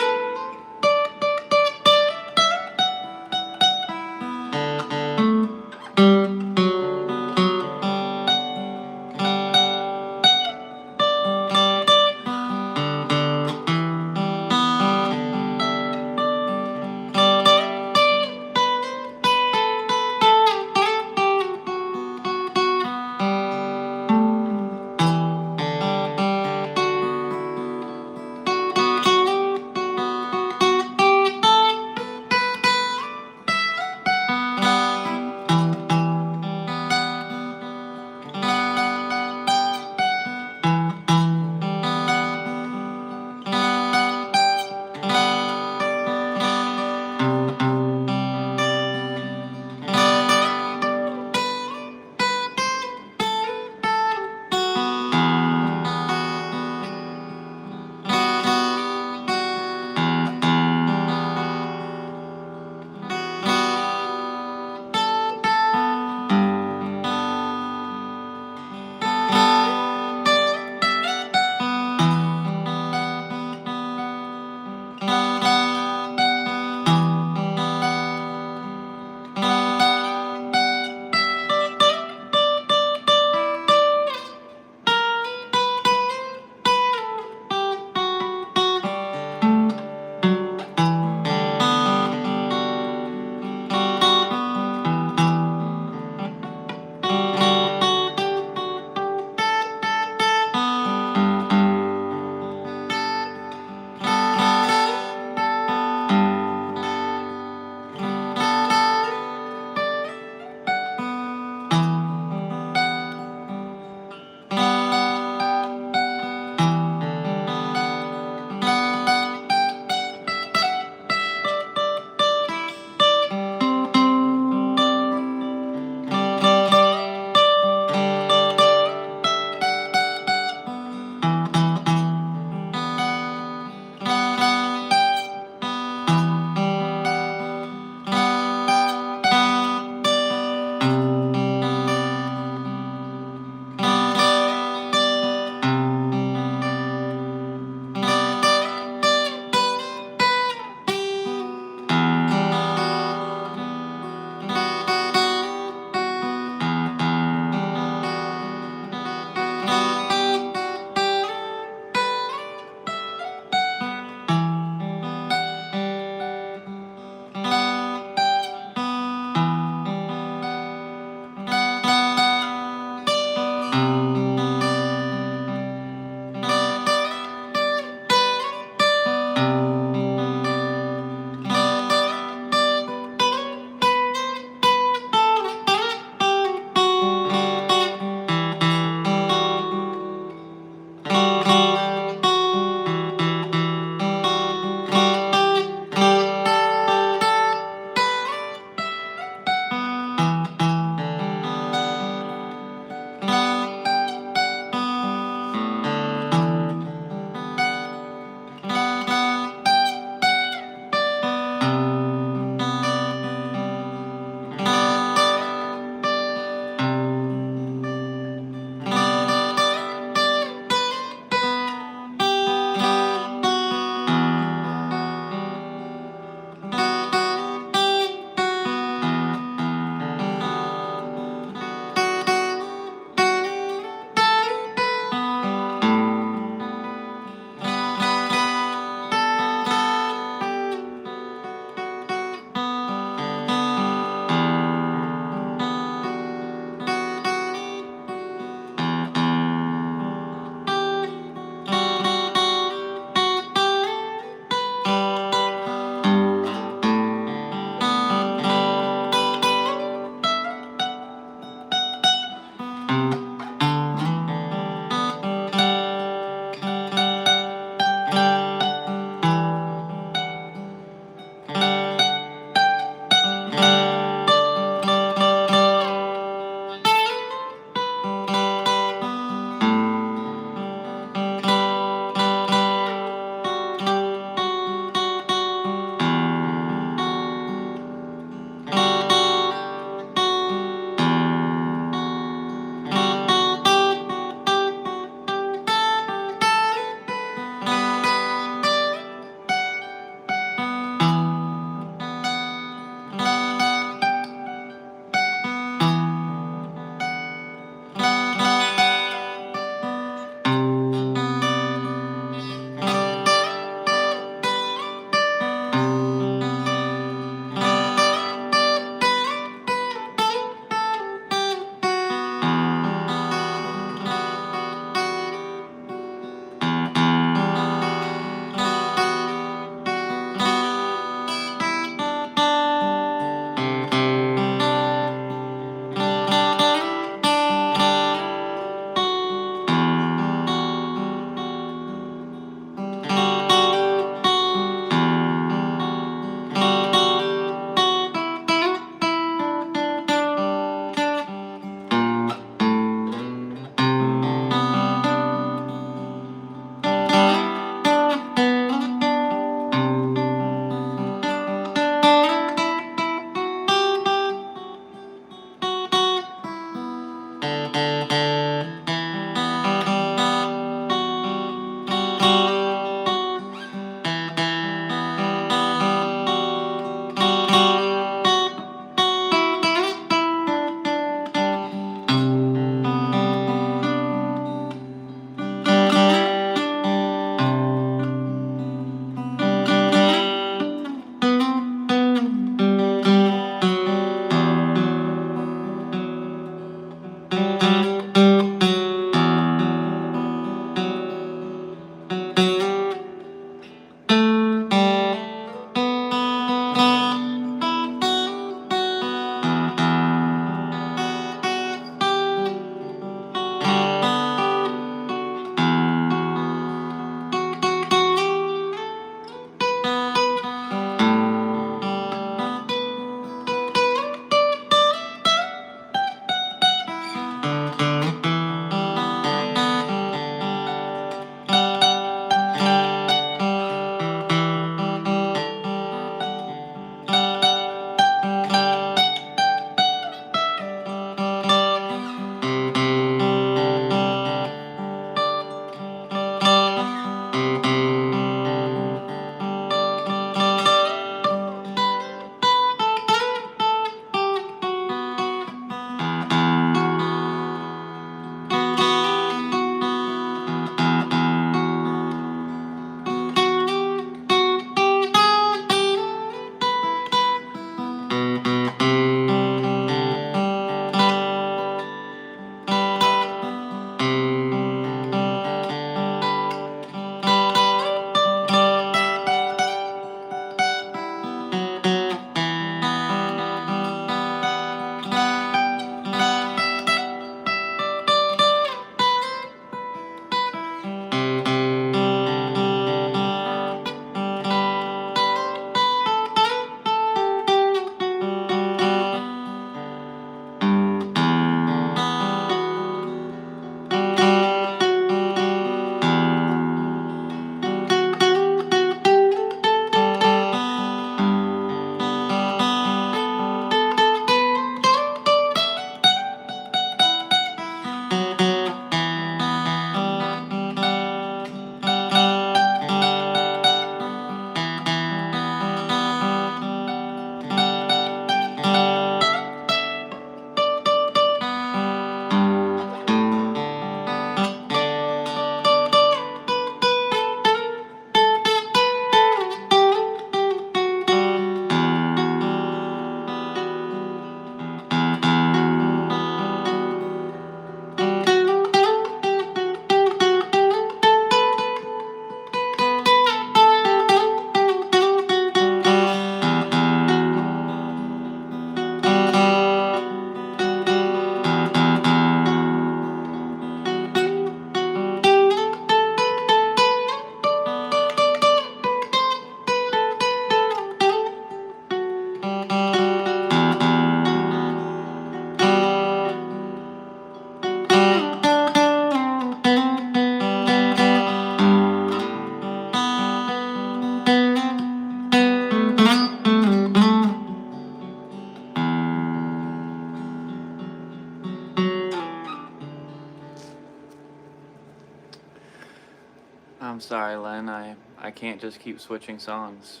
I'm sorry, Len. I can't just keep switching songs.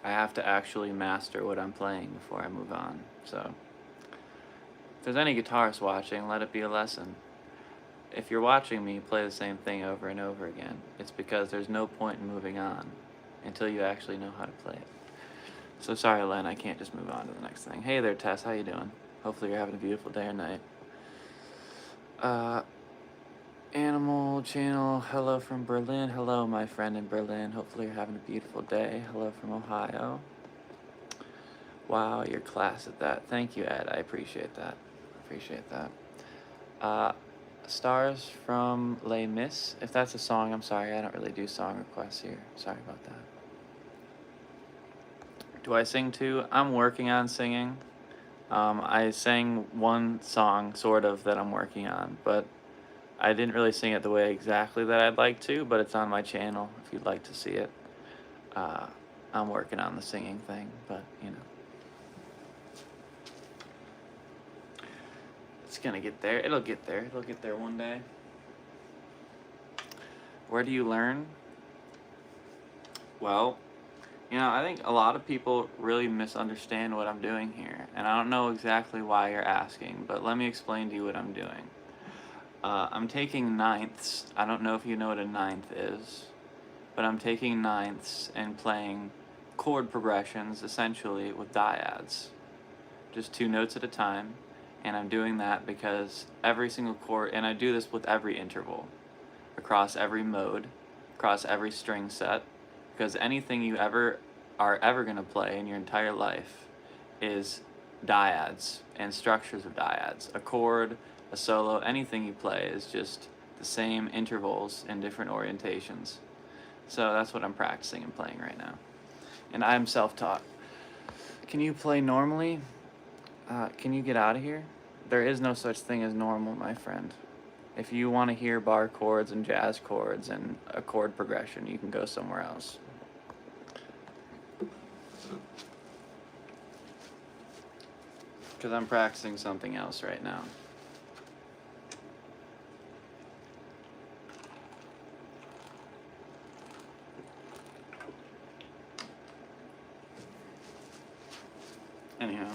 I have to actually master what I'm playing before I move on. So, if there's any guitarists watching, let it be a lesson. If you're watching me play the same thing over and over again, it's because there's no point in moving on until you actually know how to play it. So sorry, Len, I can't just move on to the next thing. Hey there, Tess, how you doing? Hopefully you're having a beautiful day or night. Animal Channel, hello from Berlin. Hello, my friend in Berlin. Hopefully you're having a beautiful day. Hello from Ohio. Wow, your class at that. Thank you, Ed. I appreciate that. Stars from Les Mis. If that's a song, I'm sorry. I don't really do song requests here. Sorry about that. Do I sing too? I'm working on singing. I sang one song, sort of, that I'm working on, but I didn't really sing it the way exactly that I'd like to, but it's on my channel if you'd like to see it. I'm working on the singing thing, but, you know. It's gonna get there. It'll get there. It'll get there one day. Where do you learn? Well, you know, I think a lot of people really misunderstand what I'm doing here, and I don't know exactly why you're asking, but let me explain to you what I'm doing. I'm taking ninths. I don't know if you know what a ninth is, but I'm taking ninths and playing chord progressions, essentially, with dyads. Just 2 notes at a time, and I'm doing that because every single chord, and I do this with every interval, across every mode, across every string set, because anything you are ever going to play in your entire life is dyads and structures of dyads. A chord, a solo, anything you play is just the same intervals in different orientations. So that's what I'm practicing and playing right now. And I'm self-taught. Can you play normally? Can you get out of here? There is no such thing as normal, my friend. If you want to hear bar chords and jazz chords and a chord progression, you can go somewhere else. Because I'm practicing something else right now. Anyhow.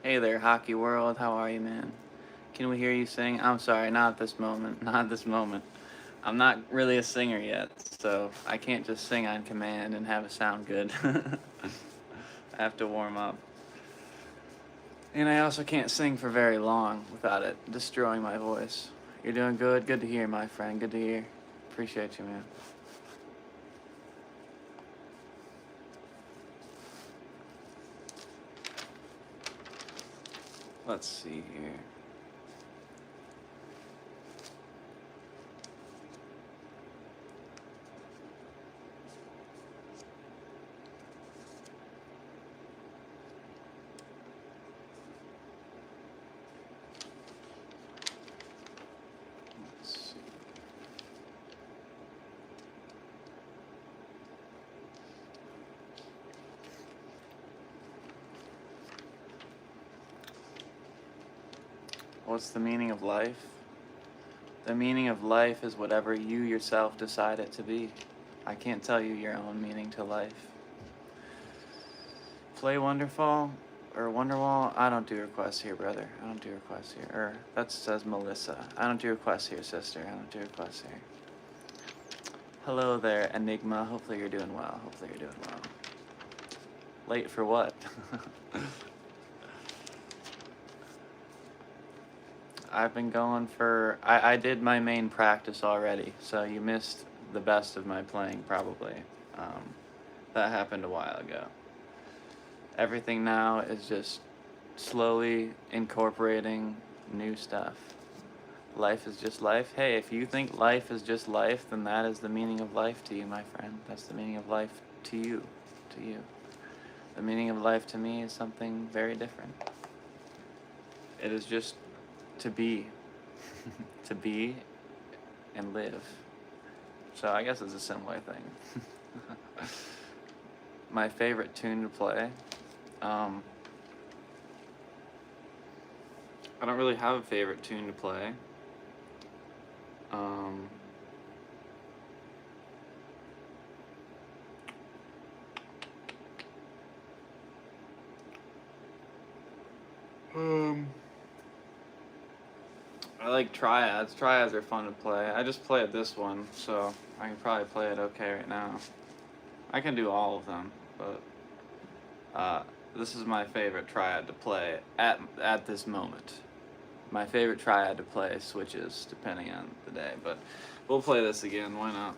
Hey there, Hockey World. How are you, man? Can we hear you sing? I'm sorry, not at this moment. Not at this moment. I'm not really a singer yet, so I can't just sing on command and have it sound good. I have to warm up. And I also can't sing for very long without it destroying my voice. You're doing good? Good to hear, my friend. Good to hear. Appreciate you, man. Let's see here. What's the meaning of life? The meaning of life is whatever you yourself decide it to be. I can't tell you your own meaning to life. Play Wonderfall or Wonderwall? I don't do requests here, brother. I don't do requests here. That says Melissa. I don't do requests here, sister. I don't do requests here. Hello there, Enigma. Hopefully you're doing well. Hopefully you're doing well. Late for what? I've been going for... I did my main practice already, so you missed the best of my playing, probably. That happened a while ago. Everything now is just slowly incorporating new stuff. Life is just life. Hey, if you think life is just life, then that is the meaning of life to you, my friend. That's the meaning of life to you. To you. The meaning of life to me is something very different. It is just to be. To be and live. So I guess it's a similar thing. My favorite tune to play. I don't really have a favorite tune to play. I like triads. Triads are fun to play. I just played this one, so I can probably play it okay right now. I can do all of them, but this is my favorite triad to play at this moment. My favorite triad to play switches depending on the day, but we'll play this again. Why not?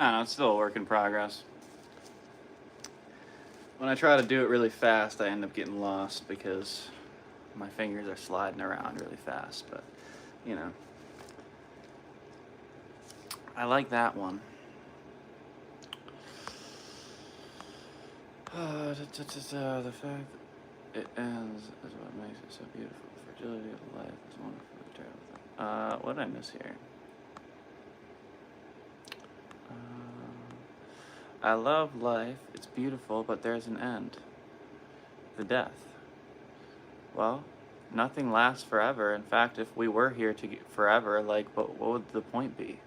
I don't know, it's still a work in progress. When I try to do it really fast, I end up getting lost because my fingers are sliding around really fast, but, you know. I like that one. The fact It is what makes it so beautiful. The fragility of life is wonderful. What did I miss here? I love life. It's beautiful, but there's an end. The death. Well, nothing lasts forever. In fact, if we were here to get forever, like, what would the point be?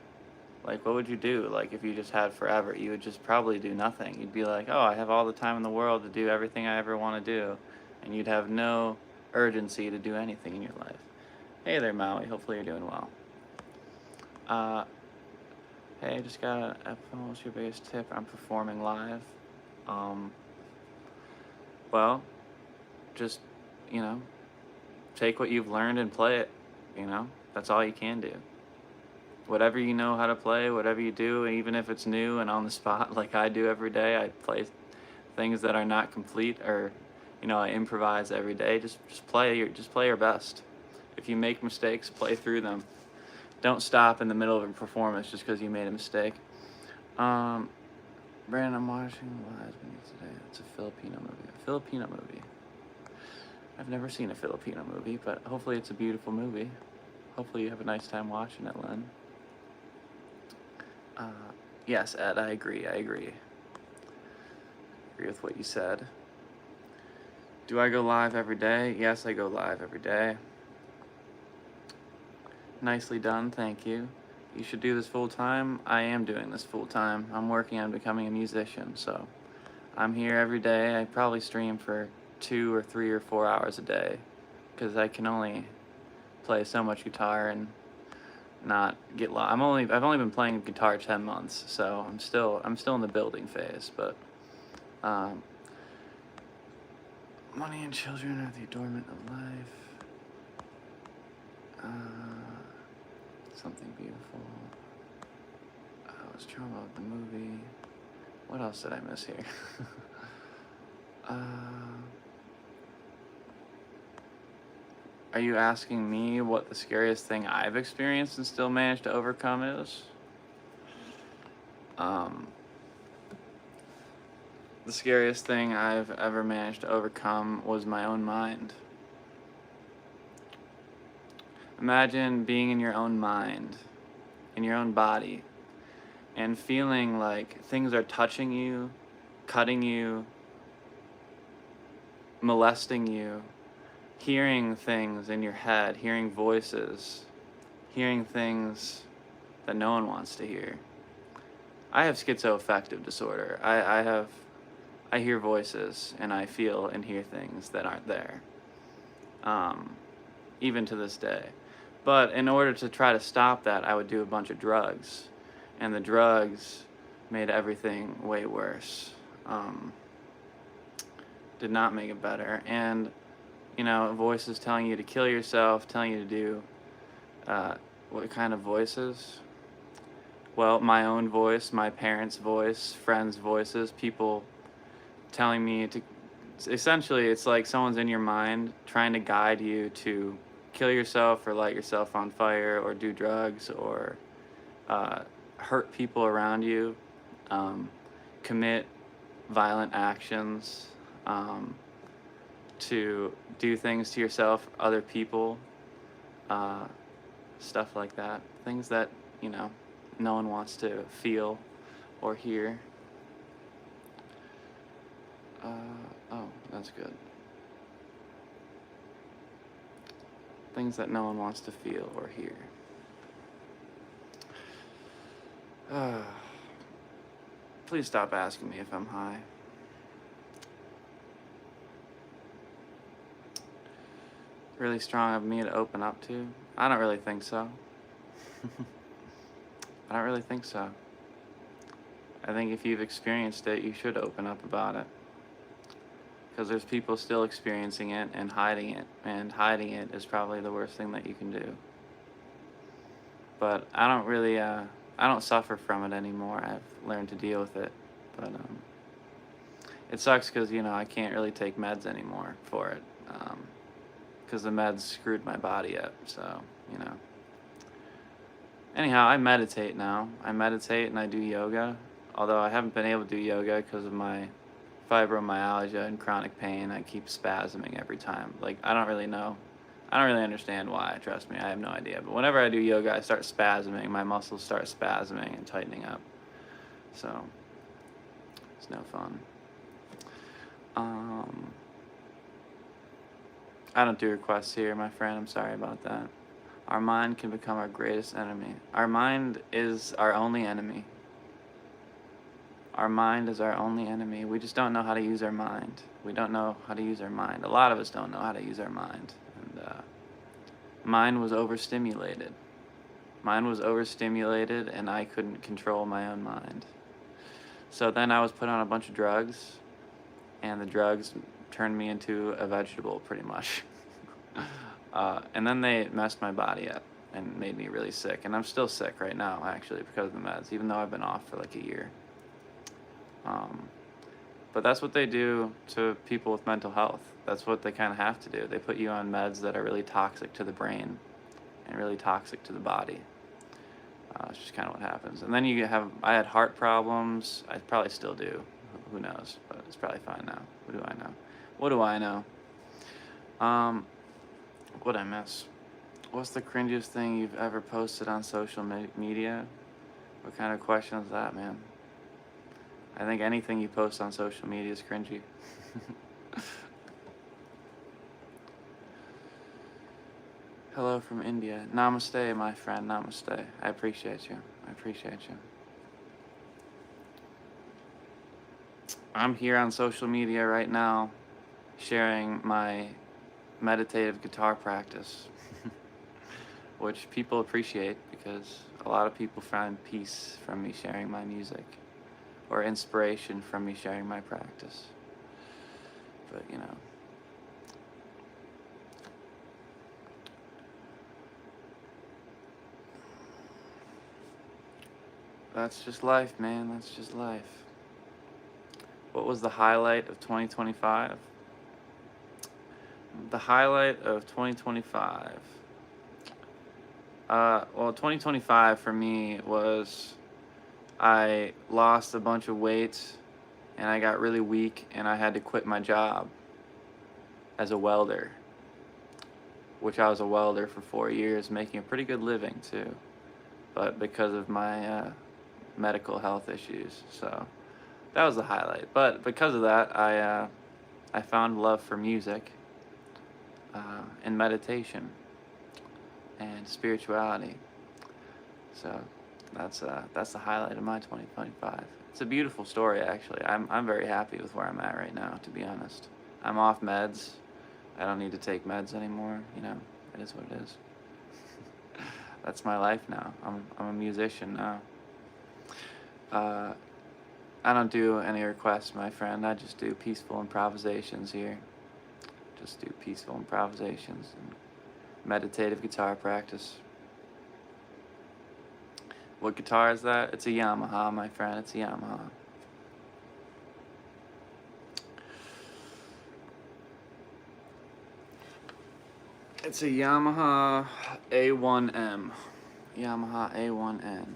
Like, what would you do? Like, if you just had forever, you would just probably do nothing. You'd be like, oh, I have all the time in the world to do everything I ever want to do. And you'd have no urgency to do anything in your life. Hey there, Maui. Hopefully you're doing well. Hey, I just got a what's your biggest tip? I'm performing live. Well, just, you know, take what you've learned and play it, you know? That's all you can do. Whatever you know how to play, whatever you do, even if it's new and on the spot like I do every day, I play things that are not complete, or, you know, I improvise every day. Just play your best. If you make mistakes, play through them. Don't stop in the middle of a performance just because you made a mistake. Brandon, I'm watching Lies Beneath today. It's a Filipino movie. A Filipino movie. I've never seen a Filipino movie, but hopefully it's a beautiful movie. Hopefully you have a nice time watching it, Len. Yes, Ed, I agree. I agree with what you said. Do I go live every day? Yes, I go live every day. Nicely done, thank you. You should do this full time. I am doing this full time. I'm working on becoming a musician, so I'm here every day. I probably stream for 2 or 3 or 4 hours a day, because I can only play so much guitar and not get lost. I've only been playing guitar 10 months, so I'm still in the building phase. But money and children are the adornment of life. Something beautiful. I was trauma of the movie. What else did I miss here? Are you asking me what the scariest thing I've experienced and still managed to overcome is? The scariest thing I've ever managed to overcome was my own mind. Imagine being in your own mind, in your own body, and feeling like things are touching you, cutting you, molesting you, hearing things in your head, hearing voices, hearing things that no one wants to hear. I have schizo-affective disorder. I hear voices and I feel and hear things that aren't there, even to this day. But in order to try to stop that, I would do a bunch of drugs, and the drugs made everything way worse. Did not make it better. And, you know, voices telling you to kill yourself, telling you to do, what kind of voices? Well, my own voice, my parents' voice, friends' voices, people telling me to, essentially it's like someone's in your mind trying to guide you to kill yourself or light yourself on fire or do drugs or hurt people around you, commit violent actions, to do things to yourself, other people, stuff like that. Things that, you know, no one wants to feel or hear. Oh, that's good. Things that no one wants to feel or hear. Please stop asking me if I'm high. Really strong of me to open up to? I don't really think so. I don't really think so. I think if you've experienced it, you should open up about it. Because there's people still experiencing it and hiding it. And hiding it is probably the worst thing that you can do. But I don't really, I don't suffer from it anymore. I've learned to deal with it. But it sucks because, you know, I can't really take meds anymore for it. Because the meds screwed my body up. So, you know. Anyhow, I meditate now. I meditate and I do yoga. Although I haven't been able to do yoga because of my fibromyalgia and chronic pain. I keep spasming every time. Like, I don't really know. I don't really understand why, trust me, I have no idea. But whenever I do yoga, I start spasming. My muscles start spasming and tightening up. So, it's no fun. I don't do requests here, my friend. I'm sorry about that. Our mind can become our greatest enemy. Our mind is our only enemy. Our mind is our only enemy. We just don't know how to use our mind. We don't know how to use our mind. A lot of us don't know how to use our mind. And mine was overstimulated. Mine was overstimulated, and I couldn't control my own mind. So then I was put on a bunch of drugs, and the drugs turned me into a vegetable, pretty much. And then they messed my body up and made me really sick. And I'm still sick right now, actually, because of the meds, even though I've been off for like a year. But that's what they do to people with mental health. That's what they kind of have to do. They put you on meds that are really toxic to the brain and really toxic to the body. It's just kind of what happens. And then I had heart problems. I probably still do. Who knows? But it's probably fine now. What do I know? What do I know? What'd I miss? What's the cringiest thing you've ever posted on social media? What kind of question is that, man? I think anything you post on social media is cringy. Hello from India. Namaste, my friend. Namaste. I appreciate you. I appreciate you. I'm here on social media right now sharing my meditative guitar practice, which people appreciate because a lot of people find peace from me sharing my music or inspiration from me sharing my practice. But, you know, that's just life, man. That's just life. What was the highlight of 2025? The highlight of 2025. Well, 2025 for me was I lost a bunch of weight and I got really weak and I had to quit my job as a welder, which I was a welder for 4 years, making a pretty good living too, but because of my medical health issues. So that was the highlight. But because of that, I found love for music and meditation and spirituality. So that's the highlight of my 2025. It's a beautiful story, actually. I'm very happy with where I'm at right now, to be honest. I'm off meds. I don't need to take meds anymore. You know, it is what it is. That's my life now. I'm a musician now. I don't do any requests, my friend. I just do peaceful improvisations here. Just do peaceful improvisations and meditative guitar practice. What guitar is that? It's a Yamaha, my friend. It's a Yamaha. It's a Yamaha A1M. Yamaha A1N.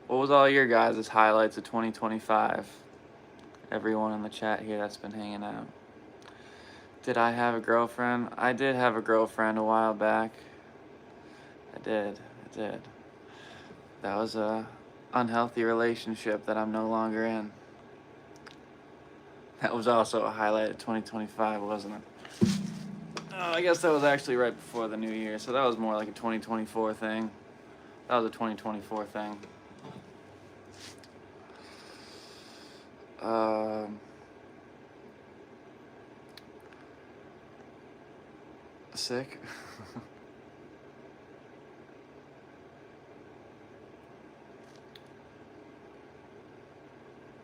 What was all your guys' highlights of 2025? Everyone in the chat here that's been hanging out. Did I have a girlfriend? I did have a girlfriend a while back. I did. That was a unhealthy relationship that I'm no longer in. That was also a highlight of 2025, wasn't it? Oh, I guess that was actually right before the new year, so that was more like a 2024 thing. That was a 2024 thing. Sick.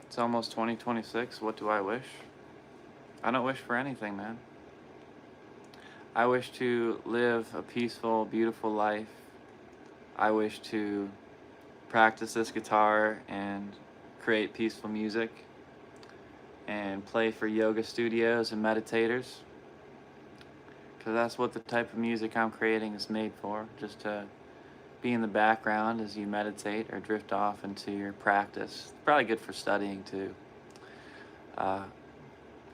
It's almost 2026. What do I wish? I don't wish for anything, man. I wish to live a peaceful, beautiful life. I wish to practice this guitar and create peaceful music and play for yoga studios and meditators, because that's what the type of music I'm creating is made for, just to be in the background as you meditate or drift off into your practice. It's probably good for studying too.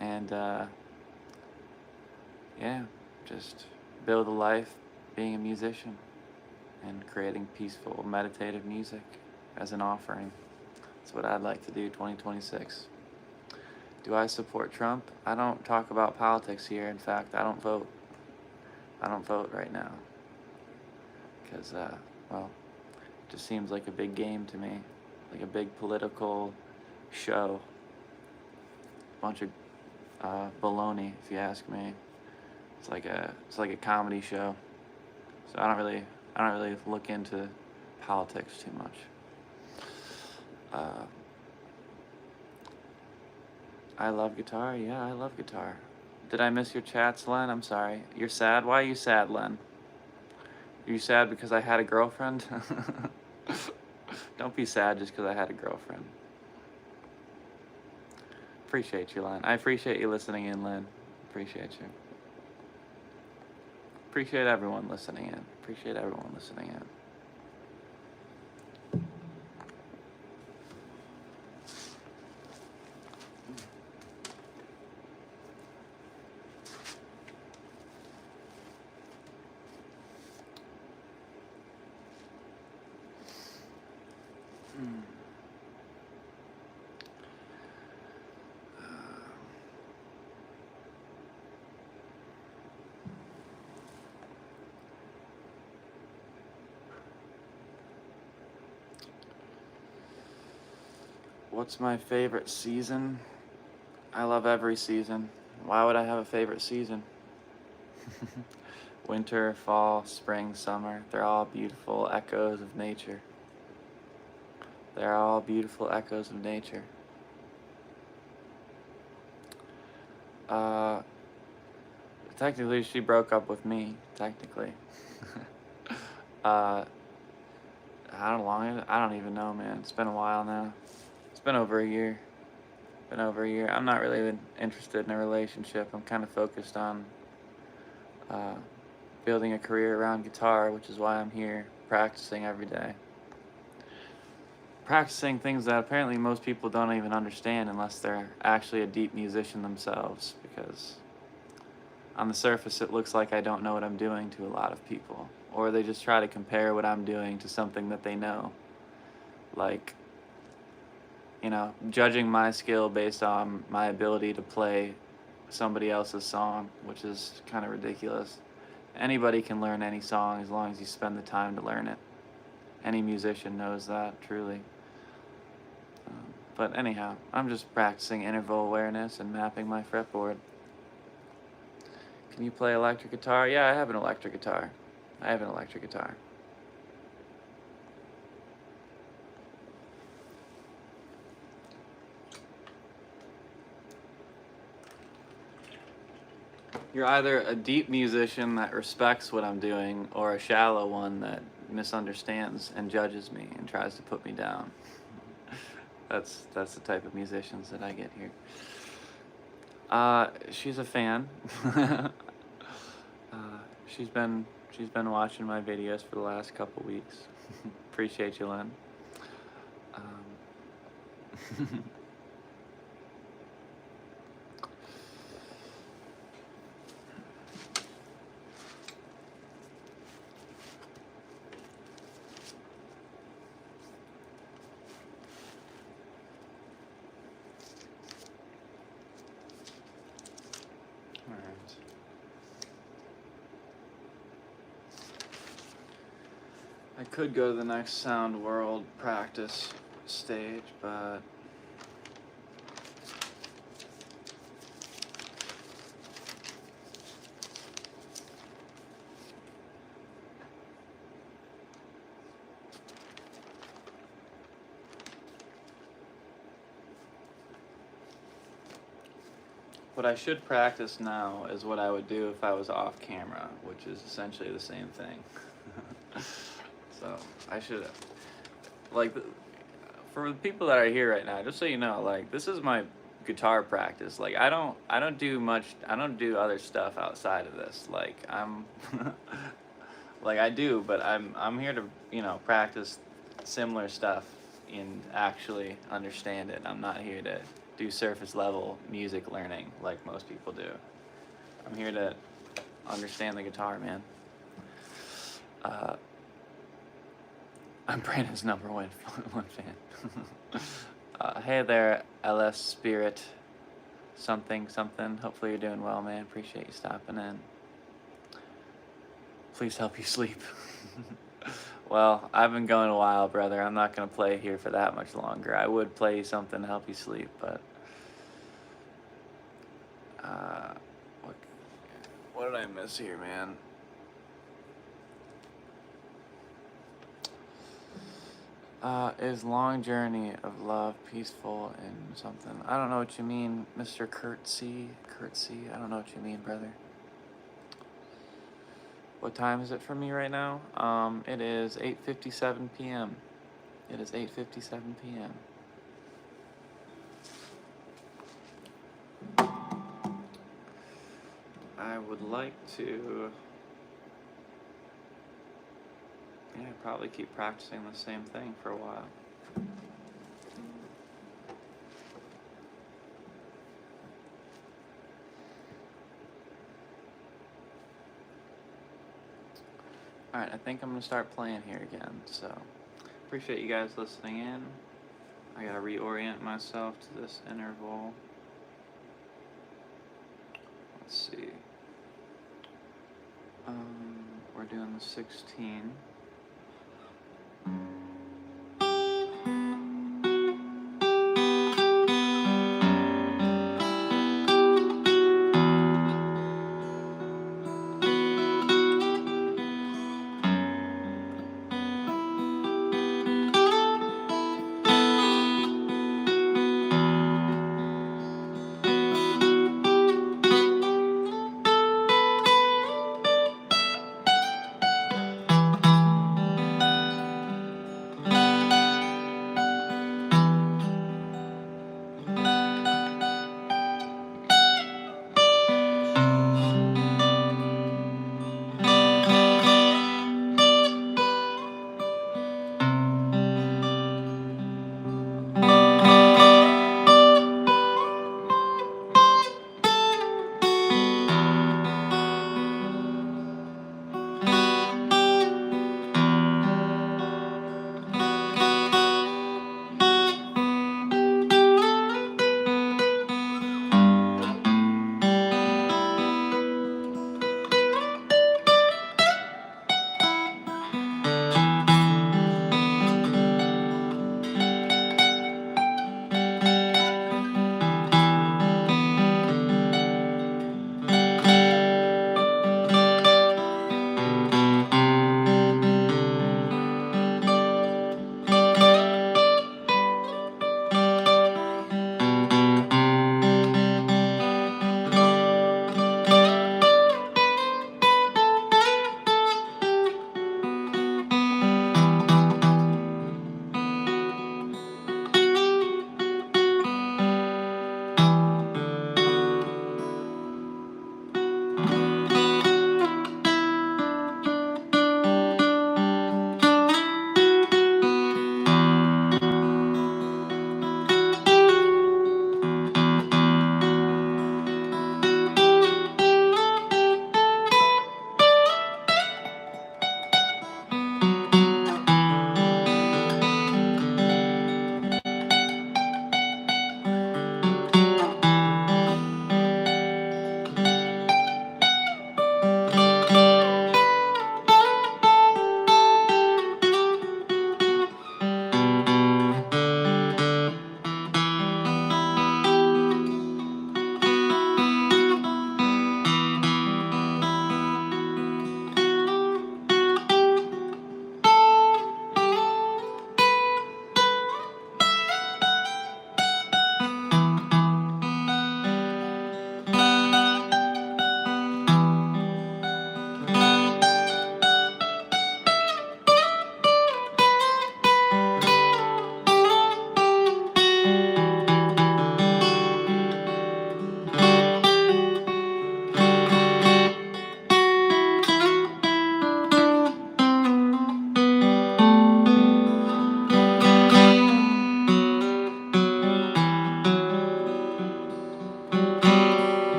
And yeah, just build a life being a musician and creating peaceful, meditative music as an offering. That's what I'd like to do 2026. Do I support Trump? I don't talk about politics here. In fact, I don't vote. I don't vote right now. Because, well, it just seems like a big game to me. Like a big political show. Bunch of baloney, if you ask me. It's like a comedy show. So I don't really look into politics too much. I love guitar. Yeah, I love guitar. Did I miss your chats, Len? I'm sorry. You're sad? Why are you sad, Len? Are you sad because I had a girlfriend? Don't be sad just because I had a girlfriend. Appreciate you, Len. I appreciate you listening in, Len. Appreciate you. Appreciate everyone listening in. Appreciate everyone listening in. What's my favorite season? I love every season. Why would I have a favorite season? Winter, fall, spring, summer, they're all beautiful echoes of nature. They're all beautiful echoes of nature. Technically, she broke up with me, technically. How long? I don't even know, man. It's been a while now. It's been over a year. I'm not really interested in a relationship. I'm kind of focused on building a career around guitar, which is why I'm here practicing every day. Practicing things that apparently most people don't even understand unless they're actually a deep musician themselves, because on the surface it looks like I don't know what I'm doing to a lot of people, or they just try to compare what I'm doing to something that they know. Like, you know, judging my skill based on my ability to play somebody else's song, which is kind of ridiculous. Anybody can learn any song as long as you spend the time to learn it. Any musician knows that, truly. But anyhow, I'm just practicing interval awareness and mapping my fretboard. Can you play electric guitar? Yeah, I have an electric guitar. You're either a deep musician that respects what I'm doing, or a shallow one that misunderstands and judges me and tries to put me down. That's the type of musicians that I get here. She's a fan. She's been watching my videos for the last couple weeks. Appreciate you, Len. I could go to the next Sound World practice stage, but what I should practice now is what I would do if I was off camera, which is essentially the same thing. So I should, like, for the people that are here right now, just so you know, like, this is my guitar practice. Like, I don't do other stuff outside of this. Like, I'm Like I do, but I'm here to, you know, practice similar stuff and actually understand it. I'm not here to do surface level music learning like most people do. I'm here to understand the guitar, man. I'm Brandon's number one fan. Hey there, LS Spirit. Something. Hopefully you're doing well, man. Appreciate you stopping in. Please help you sleep. Well, I've been going a while, brother. I'm not going to play here for that much longer. I would play you something to help you sleep, but... what did I miss here, man? Is long journey of love peaceful and something? I don't know what you mean, Mr. Curtsy. I don't know what you mean, brother. What time is it for me right now? It is 8:57 p.m. It is 8:57 p.m. I would like to... yeah, probably keep practicing the same thing for a while. Alright, I think I'm going to start playing here again, so appreciate you guys listening in. I gotta reorient myself to this interval. Let's see. We're doing the 16.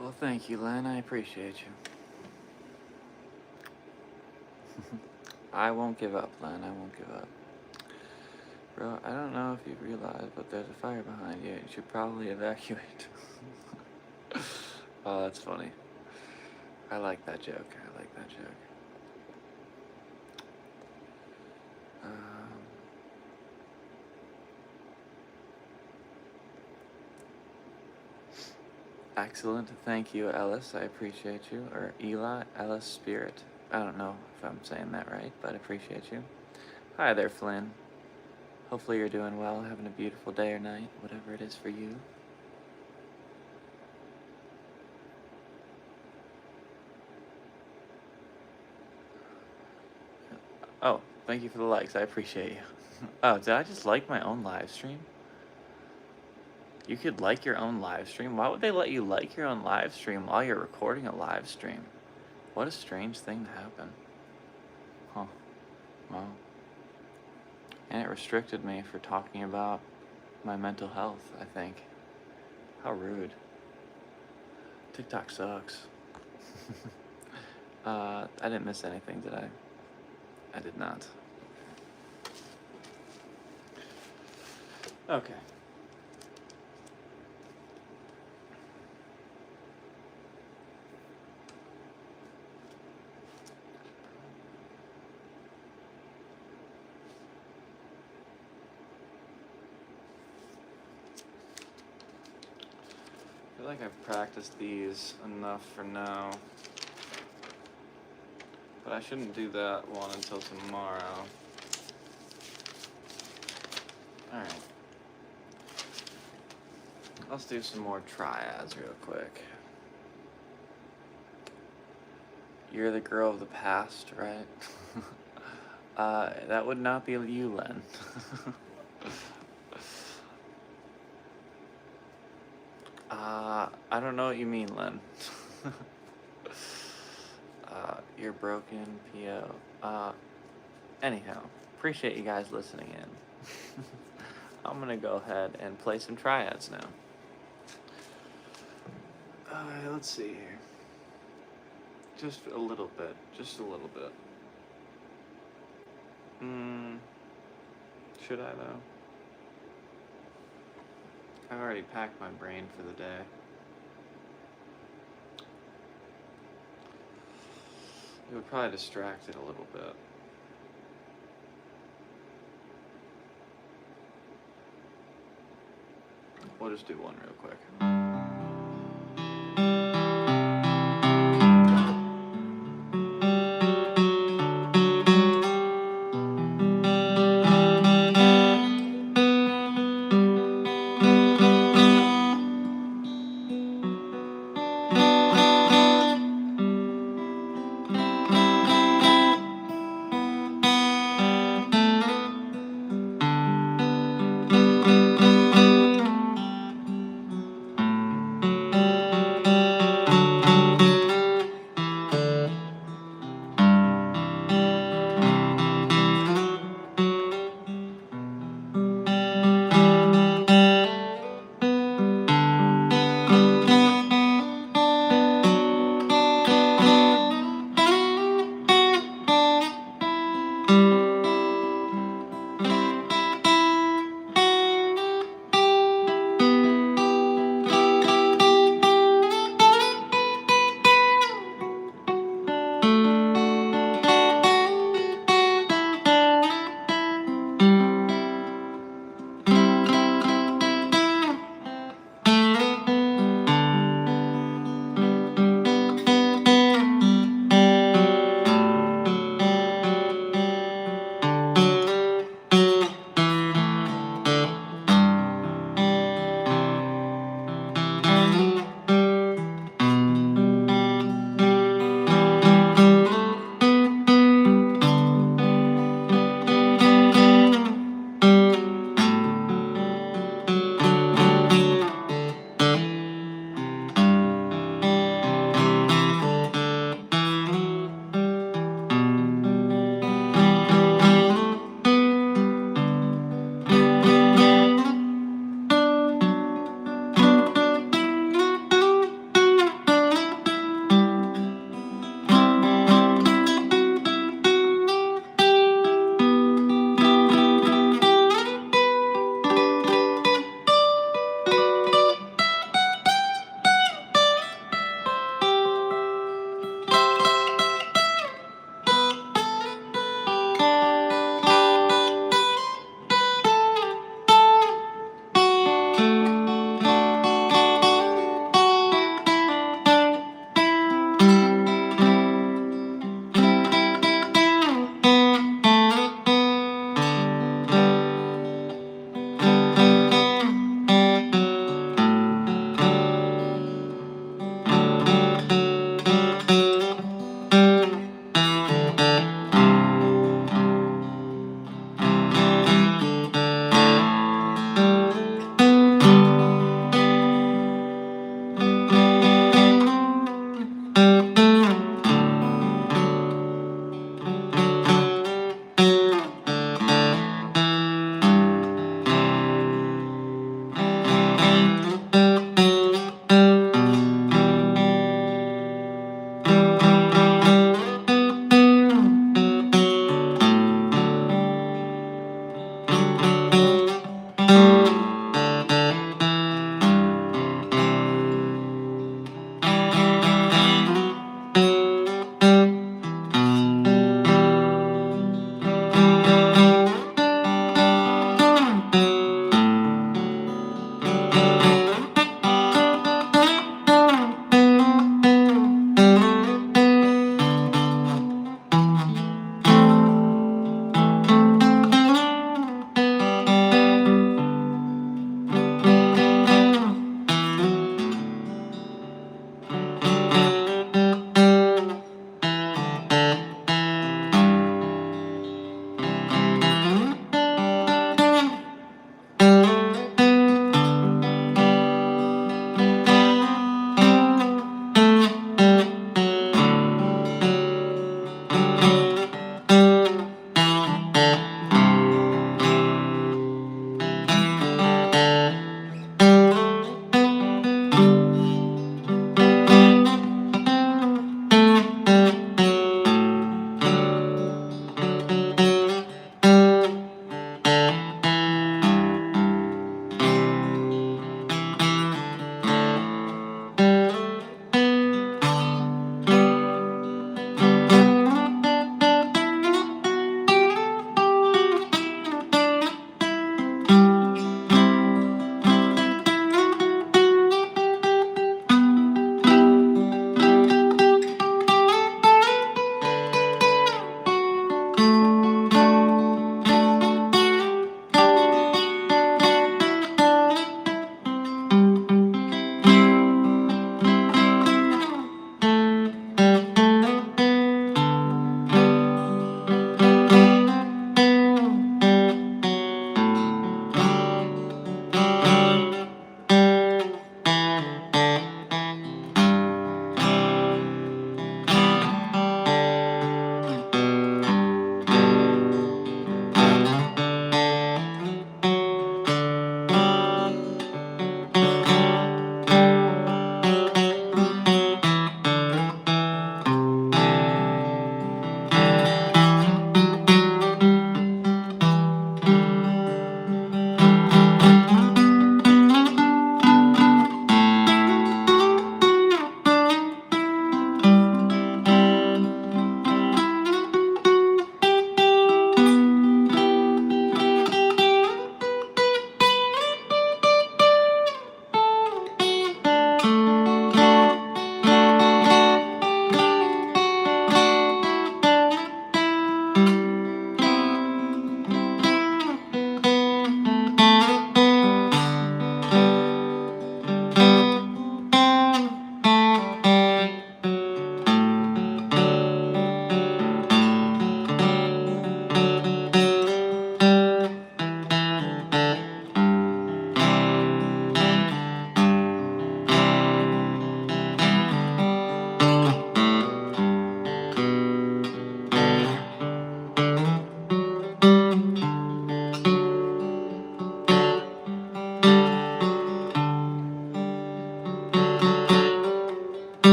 Well, thank you, Len. I appreciate you. I won't give up, Len. I won't give up. Bro, I don't know if you realize, but there's a fire behind you. You should probably evacuate. Oh, that's funny. I like that joke. I like that joke. Excellent. Thank you, Ellis. I appreciate you. Or Eli, Ellis Spirit. I don't know if I'm saying that right, but I appreciate you. Hi there, Flynn. Hopefully you're doing well, having a beautiful day or night, whatever it is for you. Oh, thank you for the likes. I appreciate you. Oh, did I just like my own live stream? You could like your own live stream? Why would they let you like your own live stream while you're recording a live stream? What a strange thing to happen. Huh. Wow. And it restricted me for talking about my mental health, I think. How rude. TikTok sucks. I didn't miss anything, did I? I did not. Okay. I feel like I've practiced these enough for now. But I shouldn't do that one until tomorrow. Alright. Let's do some more triads real quick. You're the girl of the past, right? That would not be you, Len. I don't know what you mean, Len. You're broken, P.O. Anyhow, appreciate you guys listening in. I'm gonna go ahead and play some triads now. Let's see here. Just a little bit, just a little bit. Should I though? I've already packed my brain for the day. It would probably distract it a little bit. We'll just do one real quick.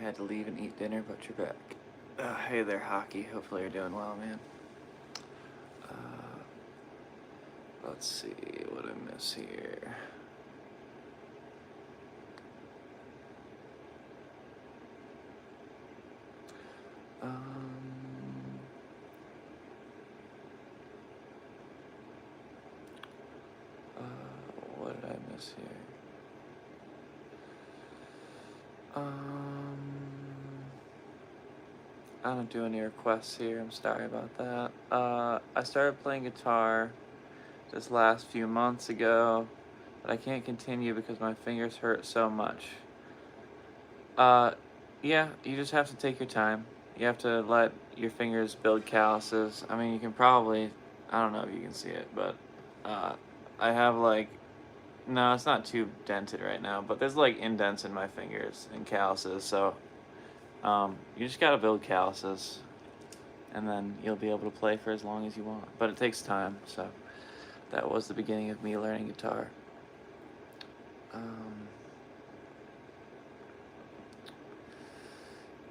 had to leave and eat dinner, but you're back. Hey there, Hockey. Hopefully you're doing well, man. Let's see what I miss here. What did I miss here? I don't do any requests here. I'm sorry about that. I started playing guitar this last few months ago, but I can't continue because my fingers hurt so much. Yeah, you just have to take your time. You have to let your fingers build calluses. I mean, you can probably, I don't know if you can see it, but I have like, no, it's not too dented right now, but there's like indents in my fingers and calluses, so you just gotta build calluses, and then you'll be able to play for as long as you want. But it takes time, so that was the beginning of me learning guitar.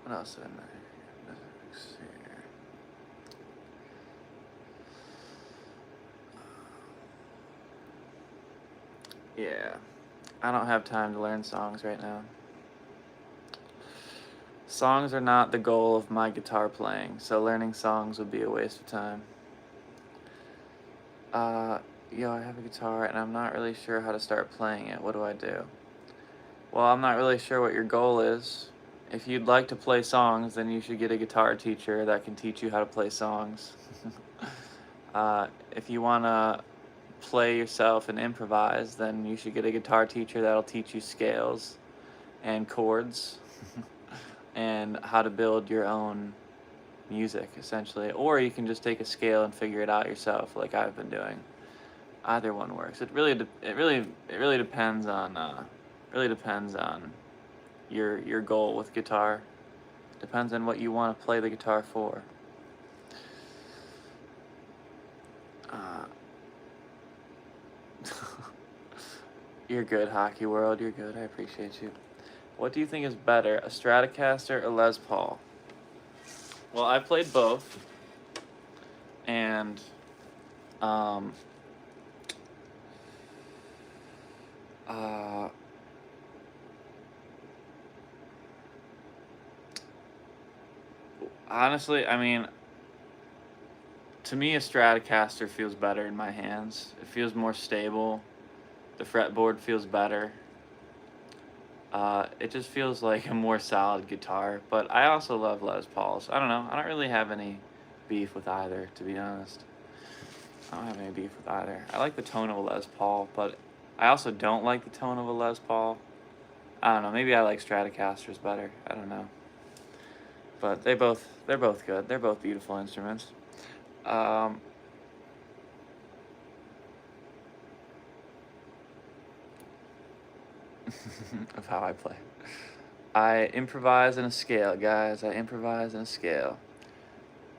What else did I miss here? Yeah, I don't have time to learn songs right now. Songs are not the goal of my guitar playing, so learning songs would be a waste of time. Yo, I have a guitar and I'm not really sure how to start playing it. What do I do? Well, I'm not really sure what your goal is. If you'd like to play songs, then you should get a guitar teacher that can teach you how to play songs. If you want to play yourself and improvise, then you should get a guitar teacher that'll teach you scales and chords and how to build your own music, essentially. Or you can just take a scale and figure it out yourself, like I've been doing. Either one works. It really depends on your goal with guitar. Depends on what you want to play the guitar for. You're good, Hockey World. You're good. I appreciate you. What do you think is better, a Stratocaster or Les Paul? Well, I played both, and honestly, I mean, to me, a Stratocaster feels better in my hands. It feels more stable. The fretboard feels better. It just feels like a more solid guitar, but I also love Les Pauls. I don't know. I don't really have any beef with either, to be honest. I don't have any beef with either. I like the tone of a Les Paul, but I also don't like the tone of a Les Paul. I don't know. Maybe I like Stratocasters better. I don't know. But they're both good. They're both beautiful instruments. Of how I play. I improvise in a scale, guys. I improvise in a scale.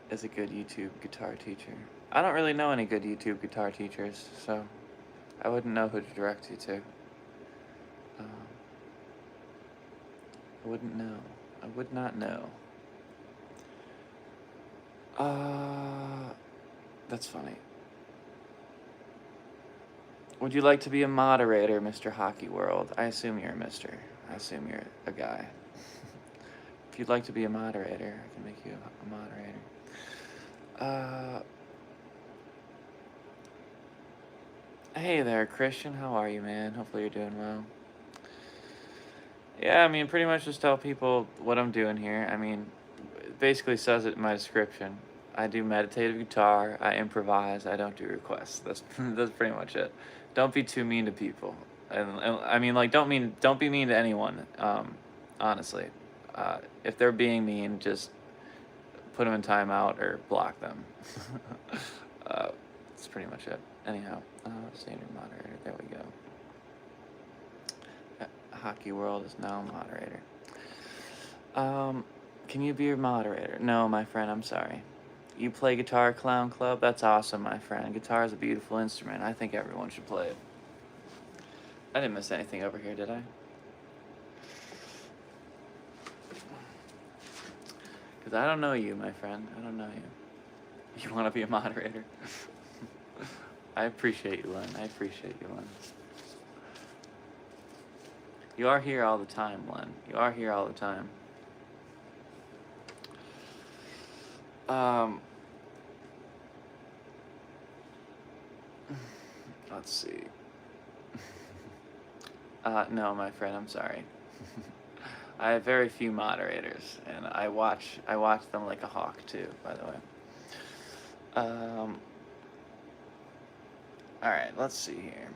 Is a good YouTube guitar teacher. I don't really know any good YouTube guitar teachers, so I wouldn't know who to direct you to. I wouldn't know. I would not know. That's funny. Would you like to be a moderator, Mr. Hockey World? I assume you're a mister. I assume you're a guy. If you'd like to be a moderator, I can make you a moderator. Hey there, Christian. How are you, man? Hopefully you're doing well. Yeah, I mean, pretty much just tell people what I'm doing here. I mean, it basically says it in my description. I do meditative guitar, I improvise, I don't do requests. That's pretty much it. Don't be too mean to people. And I mean, like, don't be mean to anyone, honestly. If they're being mean, just put them in timeout or block them. That's pretty much it. Anyhow, standard moderator, there we go. Hockey World is now a moderator. Can you be your moderator? No, my friend, I'm sorry. You play Guitar Clown Club? That's awesome, my friend. Guitar is a beautiful instrument. I think everyone should play it. I didn't miss anything over here, did I? Because I don't know you, my friend. I don't know you. You want to be a moderator? I appreciate you, Len. I appreciate you, Len. You are here all the time, Len. You are here all the time. Let's see. No, my friend, I'm sorry. I have very few moderators, and I watch them like a hawk too, by the way. Alright, let's see here.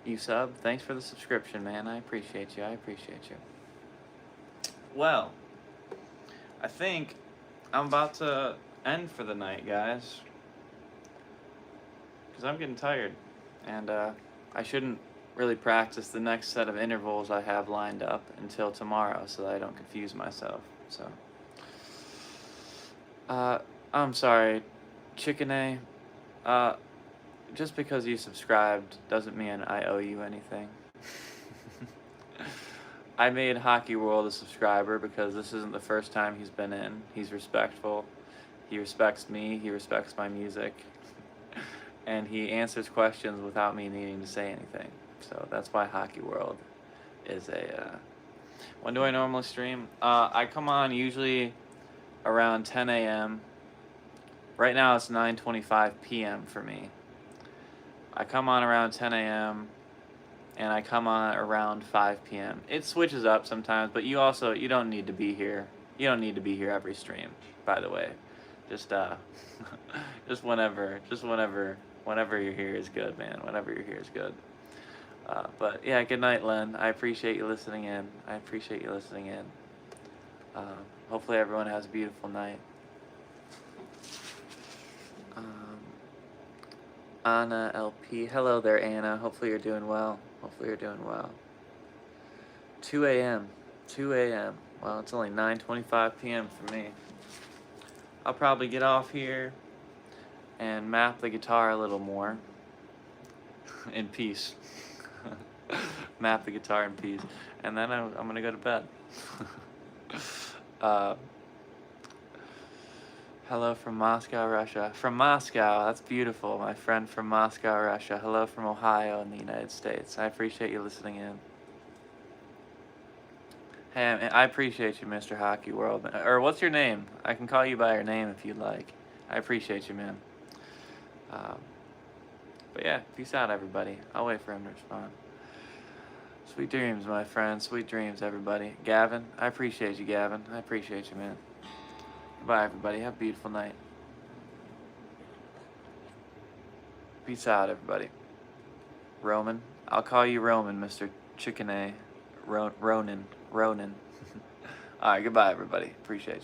You sub, thanks for the subscription, man. I appreciate you. I appreciate you. Well, I think I'm about to end for the night, guys. Because I'm getting tired. And I shouldn't really practice the next set of intervals I have lined up until tomorrow so that I don't confuse myself. So, I'm sorry, Chicken A. Just because you subscribed doesn't mean I owe you anything. I made Hockey World a subscriber because this isn't the first time he's been in. He's respectful. He respects me. He respects my music. And he answers questions without me needing to say anything. So that's why Hockey World is a... When do I normally stream? I come on usually around 10 a.m. Right now it's 9:25 p.m. for me. I come on around 10 a.m. and I come on around 5 p.m. It switches up sometimes, but you don't need to be here. You don't need to be here every stream, by the way. Just just whenever you're here is good, man. Whenever you're here is good. But yeah, good night, Len. I appreciate you listening in. Hopefully everyone has a beautiful night. Anna LP. Hello there, Anna. Hopefully you're doing well. 2 a.m. Well, it's only 9:25 p.m. for me. I'll probably get off here and map the guitar a little more in peace. Map the guitar in peace. And then I'm going to go to bed. Hello from Moscow, Russia. From Moscow, that's beautiful. My friend from Moscow, Russia. Hello from Ohio in the United States. I appreciate you listening in. Hey, I appreciate you, Mr. Hockey World. Or what's your name? I can call you by your name if you'd like. I appreciate you, man. But yeah, peace out, everybody. I'll wait for him to respond. Sweet dreams, my friend. Sweet dreams, everybody. Gavin, I appreciate you, Gavin. I appreciate you, man. Goodbye, everybody. Have a beautiful night. Peace out, everybody. Roman. I'll call you Roman, Mr. Chicken A. Ronan. Alright, goodbye, everybody. Appreciate you.